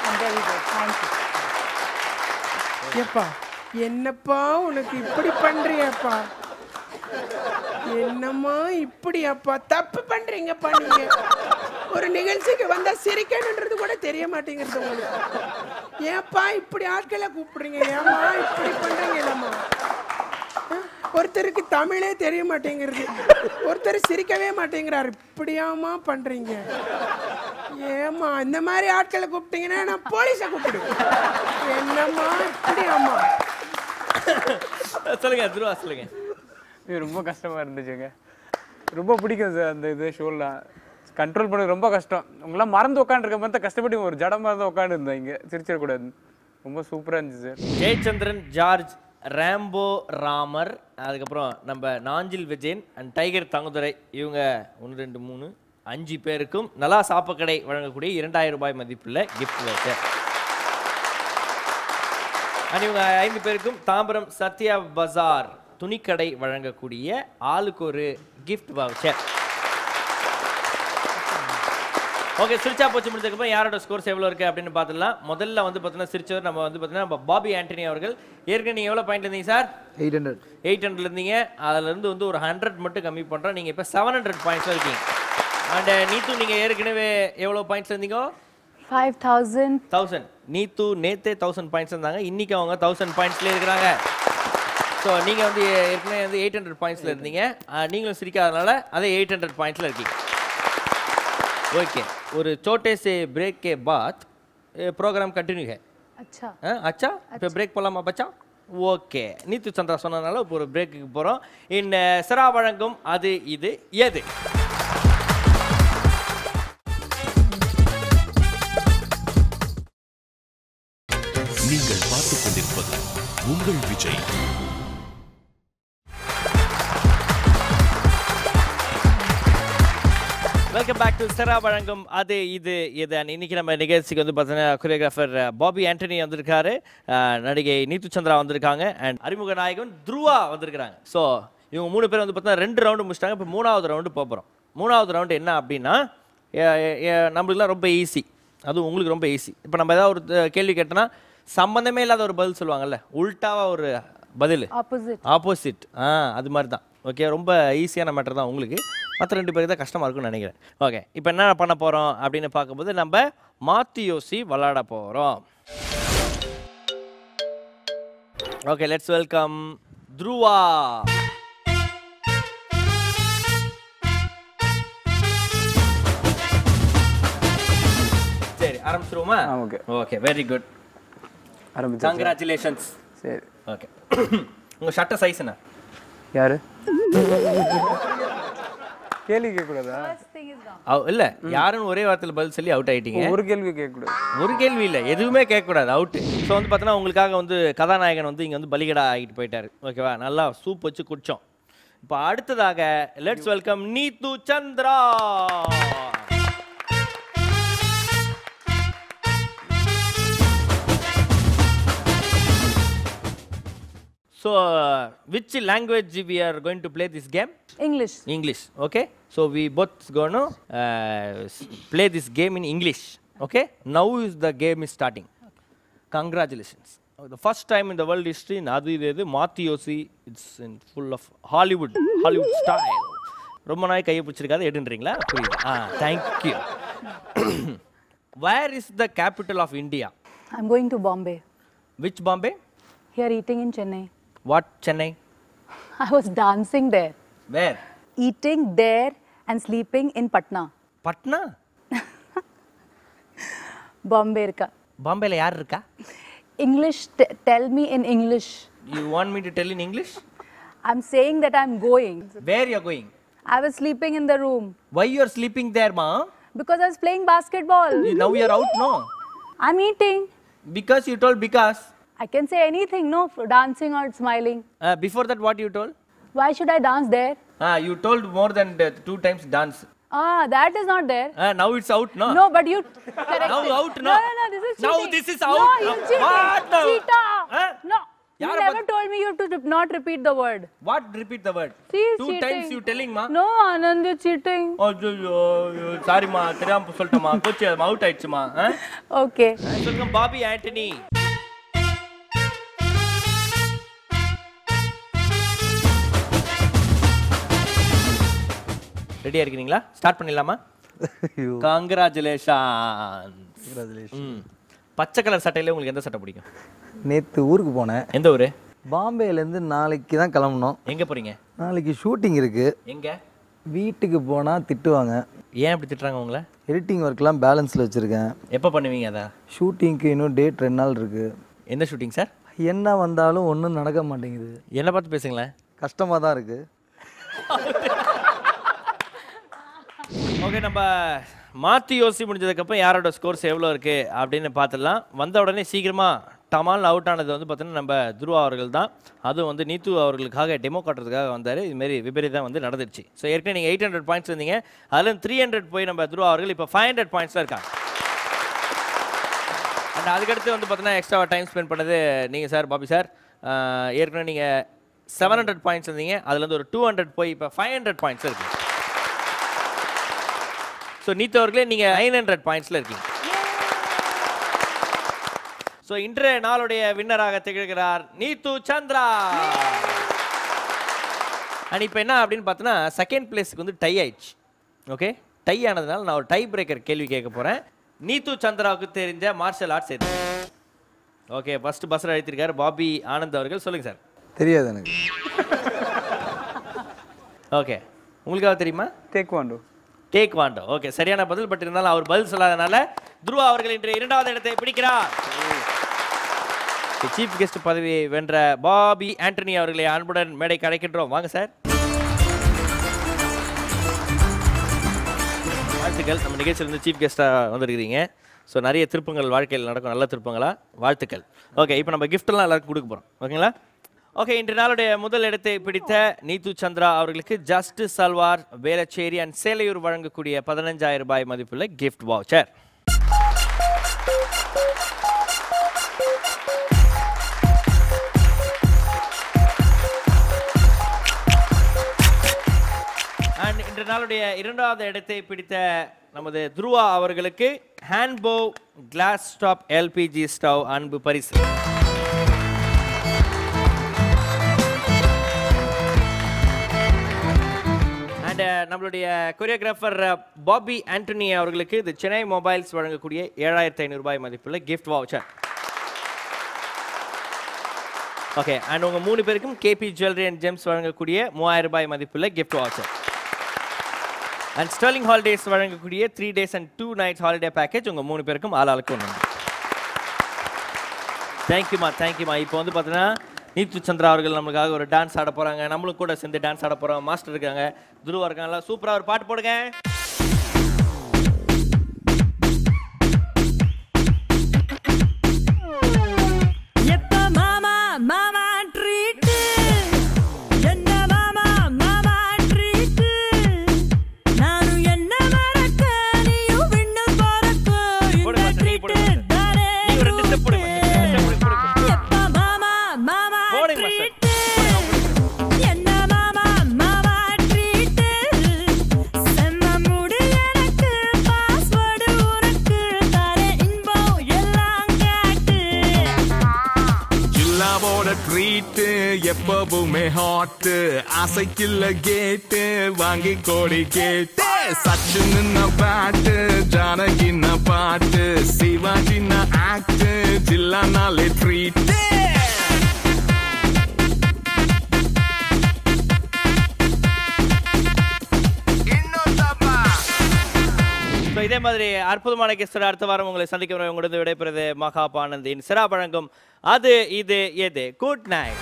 and very good. Thank you. ஏப்பா என்னப்பா உனக்கு இப்படி பண்றியப்பா, என்னம்மா இப்படியாப்பா தப்பு பண்றீங்கப்பா நீங்க. ஒரு நிகழ்ச்சிக்கு வந்தா சிரிக்கணுன்றது கூட தெரிய மாட்டேங்கிறது உங்களுக்கு. ஏப்பா இப்படி ஆட்களை கூப்பிடுறீங்க, ஏமா இப்படி பண்றீங்கம்மா. ஒருத்தருக்கு தமிழே தெரிய மாட்டேங்கிறது, ஒருத்தர் சிரிக்கவே மாட்டேங்கிறாரு, இப்படியாமா பண்றீங்க. ஏமா இந்த மாதிரி ஆட்களை கூப்பிட்டீங்கன்னா நான் போலீஸை கூப்பிடுவேன். என்னம்மா இப்படியாமா. சொல்லுங்க துருவா சொல்லுங்க. இது ரொம்ப கஷ்டமாக இருந்துச்சுங்க. ரொம்ப பிடிக்கும் சார் அந்த இது ஷோலாம். கண்ட்ரோல் பண்ண ரொம்ப கஷ்டம். உங்களாம் மறந்து உட்காந்துருக்க மாதிரி தான் கஷ்டப்பட்டு ஒரு ஜடமாக தான் உட்காந்துருந்தேன் இங்கே. சிரிச்சிடக்கூடாது. ரொம்ப சூப்பராக இருந்துச்சு sir. Jayachandran, George, Rambo Ramar, அதுக்கப்புறம் நம்ம நாஞ்சில் விஜயன் அண்ட் டைகர் தங்குதுரை, இவங்க 1 2 3 5 பேருக்கும் நல்லா சாப்பக்கடை வழங்கக்கூடிய 2000 ரூபாய் மதிப்புள்ள கிஃப்ட் வவுச்சர். அண்ட் இவங்க 5 பேருக்கும் தாம்பரம் சத்யா பஜார் துணிக்கடை வழங்கக்கூடிய ஆளுக்கு ஒரு கிஃப்ட் வவுச்சர். ஓகே, சிரிச்சா போச்சு முடிஞ்சதுக்கப்புறம் யாரோட ஸ்கோர்ஸ் எவ்வளோ இருக்குது அப்படின்னு பார்த்துடலாம். முதல்ல வந்து பார்த்தீங்கன்னா சிரிச்சவர் நம்ம வந்து பார்த்தீங்கன்னா பாபி ஆண்டனி அவர்கள். ஏற்கனவே நீங்கள் எவ்வளோ பாயிண்ட் இருந்தீங்க சார்? 800 இருந்தீங்க. அதிலேருந்து வந்து ஒரு 100 மட்டும் கம்மி பண்ணுறோம். நீங்கள் இப்போ 700 பாயிண்ட்ஸில் இருக்கீங்க. அண்ட் நீத்து நீங்கள் ஏற்கனவே எவ்வளோ பாயிண்ட்ஸ் இருந்தீங்க? 5000. நீத்து நேத்தே 1000 பாயிண்ட்ஸ் இருந்தாங்க, இன்னைக்கு அவங்க 1000 பாயிண்ட்ஸ்லேயே இருக்கிறாங்க. ஸோ நீங்கள் வந்து ஏற்கனவே வந்து 800 பாயிண்ட்ஸில் இருந்தீங்க. நீங்களும் சிரிக்காதனால அதே 800 பாயிண்ட்ஸில் இருக்கீங்க. ओके, और छोटे से ब्रेक के बाद प्रोग्राम कंटिन्यू है. अच्छा अच्छा, இப்போ பிரேக் போலாமா பச்சா? ஓகே, நீத்து சந்திரா சொன்னனால இப்போ ஒரு பிரேக்குக்கு போகிறோம். சிரா வழங்கும் அது இது எது. நீங்கள் பார்த்துக் கொண்டிருப்பது உங்கள் Vijay. Welcome back to Zira வழங்கும் அது இது எது. இன்னைக்கு நம்ம நிகழ்ச்சிக்கு வந்து பார்த்தீங்கன்னா கொரியோகிராஃபர் பாபி ஆண்டனி வந்திருக்காரு, நடிகை நீத்து சந்திரா வந்திருக்காங்க, அண்ட் அறிமுக நாயகன் துருவா வந்திருக்கிறாங்க. ஸோ இவங்க 3 பேர் வந்து பார்த்தீங்கன்னா 2 ரவுண்டு முடிச்சிட்டாங்க. இப்போ 3வது ரவுண்டு போகிறோம். 3வது ரவுண்டு என்ன அப்படின்னா நம்மளுக்குலாம் ரொம்ப ஈஸி, அதுவும் உங்களுக்கு ரொம்ப ஈஸி. இப்போ நம்ம ஏதாவது ஒரு கேள்வி கேட்டோன்னா சம்மந்தமே இல்லாத ஒரு பதில் சொல்லுவாங்கல்ல, உல்ட்டாவாக ஒரு பதில், ஆப்போசிட், அது மாதிரி தான். ஓகே, ரொம்ப ஈஸியான மேட்டர் தான் உங்களுக்கு. மற்ற 2 பேருக்கு தான் கஷ்டமாக இருக்கும்னு நினைக்கிறேன். ஓகே, இப்போ என்ன பண்ண போகிறோம் அப்படின்னு பார்க்கும்போது நம்ம மாற்றி யோசி விளாட போகிறோம். Okay, let's welcome Dhruva. சரி, ஆரம்பிச்சிருவோமா? ஓகே ஓகே, வெரி குட், ஆரம்பிச்சு. கங்க்ராச்சுலேஷன்ஸ். சரி, ஓகே. உங்கள் சட்டை சைஸ் என்ன? யாரு கேள்வி கேட்கக்கூடாதா? இல்ல, யாருன்னு ஒரே வார்த்தையில் பதில் சொல்லி அவுட் ஆயிட்டீங்க. ஒரு கேள்வி கேட்கக்கூடாது. ஒரு கேள்வி இல்லை, எதுவுமே கேட்கக்கூடாது, அவுட்டு. ஸோ வந்து பார்த்தோன்னா உங்களுக்காக வந்து கதாநாயகன் வந்து இங்கே வந்து பலிகடா ஆகிட்டு போயிட்டாரு. ஓகேவா, நல்லா சூப் வச்சு குடிச்சோம். இப்போ அடுத்ததாக let's welcome Neetu Chandra. So, which language we are going to play this game? English. English, okay. So we both going to play this game in English, okay. Now is the game is starting. Congratulations. The first time in the world history in adu idu Mathi Yosi, it's in full of Hollywood style. ரொம்ப நாய் கையை பிடிச்சிருக்காது எடுன்றீங்களா? புரியுது. Thank you. Where is the capital of India? I'm going to Bombay. Which Bombay? Here eating in Chennai. What Chennai? I was dancing there. Where? Eating there and sleeping in Patna. Patna? Bombay irka. Bombay la yaar irka? English, tell me in English. You want me to tell in English? I'm saying that I'm going. Where you are going? I was sleeping in the room. Why you are sleeping there, ma? Because I was playing basketball. Now you are out, no? I'm eating. Because you told because. I can say anything, no? Dancing or smiling. Before that, what you told? Why should I dance there? You told more than 2 times dance. That is not there. Now it's out, no? No, but you correct Now it. out, no? No, this is cheating. Now this is out. No, you cheated. What now? Cheetah. No. You Yara never told me you have to not repeat the word. What? Repeat the word. See, he's 2 cheating. times you telling, ma? No, Anand, you're cheating. Sorry, ma. தெரியாம சொல்லிட்டேமா. கோச் அவுட் ஆயிடுச்சுமா. Okay. Welcome Bobby Anthony. ரெடியா இருக்கீங்களா? ஸ்டார்ட் பண்ணிடலாமா? Congratulations. பச்சை கலர் சட்டையில உங்களுக்கு எந்த சட்டை பிடிக்கும்? நேற்று ஊருக்கு போனேன். எந்த ஊர்? பாம்பேலேருந்து நாளைக்கு தான் கிளம்பணும். எங்கே போகிறீங்க? நாளைக்கு ஷூட்டிங் இருக்குது. எங்கே? வீட்டுக்கு போனால் திட்டுவாங்க. ஏன் அப்படி திட்டுறாங்க உங்களை? எடிட்டிங் ஒர்க்லாம் பேலன்ஸில் வச்சுருக்கேன். எப்போ பண்ணுவீங்க அதை? ஷூட்டிங்க்கு இன்னும் டேட் 2 நாள் இருக்குது. என்ன ஷூட்டிங் சார்? என்ன வந்தாலும் ஒன்றும் நடக்க மாட்டேங்குது. என்ன பார்த்து பேசுங்களேன். கஷ்டமாக தான் இருக்குது. ஓகே, நம்ம மாற்றி யோசி முடிஞ்சதுக்கப்புறம் யாரோட ஸ்கோர்ஸ் எவ்வளோ இருக்குது அப்படின்னு பார்த்துடலாம். வந்த உடனே சீக்கிரமாக டமால் அவுட் ஆனது வந்து பார்த்தீங்கன்னா நம்ம துருவா அவர்கள் தான். அதுவும் வந்து நீத்து அவர்களுக்காக டெமோ காட்டுறதுக்காக வந்தார். இதுமாரி விபரீதம் வந்து நடந்துருச்சு. ஸோ ஏற்கனவே நீங்கள் 800 பாயிண்ட்ஸ் இருந்தீங்க. அதில் 300 போய் நம்ம துருவா அவர்கள் இப்போ 500 பாயிண்ட்ஸில் இருக்காங்க. அண்ட் அதுக்கடுத்து வந்து பார்த்தீங்கன்னா எக்ஸ்ட்ரா டைம் ஸ்பெண்ட் பண்ணது நீங்கள் சார், பாபி சார். ஏற்கனவே நீங்கள் 700 பாயிண்ட்ஸ் இருந்தீங்க. அதுலேருந்து ஒரு 200 போய் இப்போ 500 பாயிண்ட்ஸ் இருக்குது. ஸோ நீத்து அவர்களே நீங்கள் 900 பாயிண்ட்ஸில் இருக்கீங்க. ஸோ இன்றைய நாளுடைய வின்னராக திகழ்கிறார் நீத்து சந்திரா. அண்ட் இப்போ என்ன அப்படின்னு பார்த்தோன்னா செகண்ட் பிளேஸுக்கு வந்து டை ஆயிடுச்சு. ஓகே, டை ஆனதுனால நான் ஒரு டை பிரேக்கர் கேள்வி கேட்க போகிறேன். நீத்து சந்திராவுக்கு தெரிஞ்ச மார்ஷல் ஆர்ட்ஸ் எது? ஓகே, ஃபர்ஸ்ட் பஸ்ஸில் அழைத்திருக்காரு பாபி ஆனந்த் அவர்கள். சொல்லுங்கள் சார். தெரியாது எனக்கு. ஓகே, உங்களுக்காக தெரியுமா? டேக்வாண்டோ. ஓகே, சரியான பதில். பட் இருந்தாலும் அவர் பதில் சொல்லாதனால துருவா அவர்கள் இன்று 2வது இடத்தை பிடிக்கிறார். சீஃப் கெஸ்ட் பதவியை வென்ற பாபி ஆண்டனி அவர்களை அன்புடன் மேடைக்கு அழைக்கின்றோம். வாங்க சார். வாழ்த்துக்கள். நம்ம நிகழ்ச்சியிலிருந்து சீஃப் கெஸ்ட்டாக வந்திருக்கிறீங்க. ஸோ நிறைய திருப்பங்கள் வாழ்க்கையில் நடக்கும், நல்ல திருப்பங்களா? வாழ்த்துக்கள். ஓகே, இப்போ நம்ம கிஃப்ட்லாம் எல்லாருக்கும் கொடுக்க போகிறோம். ஓகேங்களா? ஓகே, இன்று நாளுடைய முதல் இடத்தை பிடித்த நீத்து சந்திரா அவர்களுக்கு ஜஸ்ட் சல்வார், வேளச்சேரி அண்ட் சேலையூர் வழங்கக்கூடிய 15,000 ரூபாய் மதிப்புள்ள கிஃப்ட் வவுச்சர். அண்ட் இன்று நாளுடைய 2வது இடத்தை பிடித்த நமது துருவா அவர்களுக்கு ஹேண்ட்போ கிளாஸ் டாப் எல்பிஜி ஸ்டவ் அன்பு பரிசு. அண்ட் நம்மளுடைய கொரியோகிராஃபர் பாபி ஆண்டனி அவர்களுக்கு இது சென்னை மொபைல்ஸ் வழங்கக்கூடிய 7,500 ரூபாய் மதிப்புள்ள கிஃப்ட் வவுச்சர். ஓகே, அண்ட் உங்கள் 3 பேருக்கும் கேபி ஜுவல்லரி அண்ட் ஜெம்ஸ் வழங்கக்கூடிய 3,000 ரூபாய் மதிப்புள்ள gift voucher. And Sterling holidays வழங்கக்கூடிய 3 days and 2 nights holiday package உங்கள் 3 பேருக்கும் ஆளாளுக்கு ஒன்று. தேங்க்யூமா, தேங்க்யூமா. இப்போ வந்து பார்த்தீங்கன்னா நீத்து சந்திரா அவர்கள் நம்மளுக்காக ஒரு டான்ஸ் ஆட போகிறாங்க. நம்மளும் கூட சேர்ந்து டான்ஸ் ஆட போகிறோம். மாஸ்டர் இருக்காங்க, துருவா இருக்காங்களா. சூப்பராக ஒரு பாட்டு போடுங்க. எப்பவுமே ஹாட் ஆசைக்குள்ள கேட்டு வாங்கி கோடி கேட்டு சச்சுன்னு பாட்டு ஜானகின்ன பாட்டு சிவாஜின்ன ஆக்ட் ஜில்லானாலே ட்ரீட். இதே மாதிரி அற்புதமான கெஸ்டர் அடுத்த வாரம் உங்களை சந்திக்க உங்களது விடைபெறுவது மகா ஆனந்தின் சிறா வழங்கும் அது இது எது. Good night.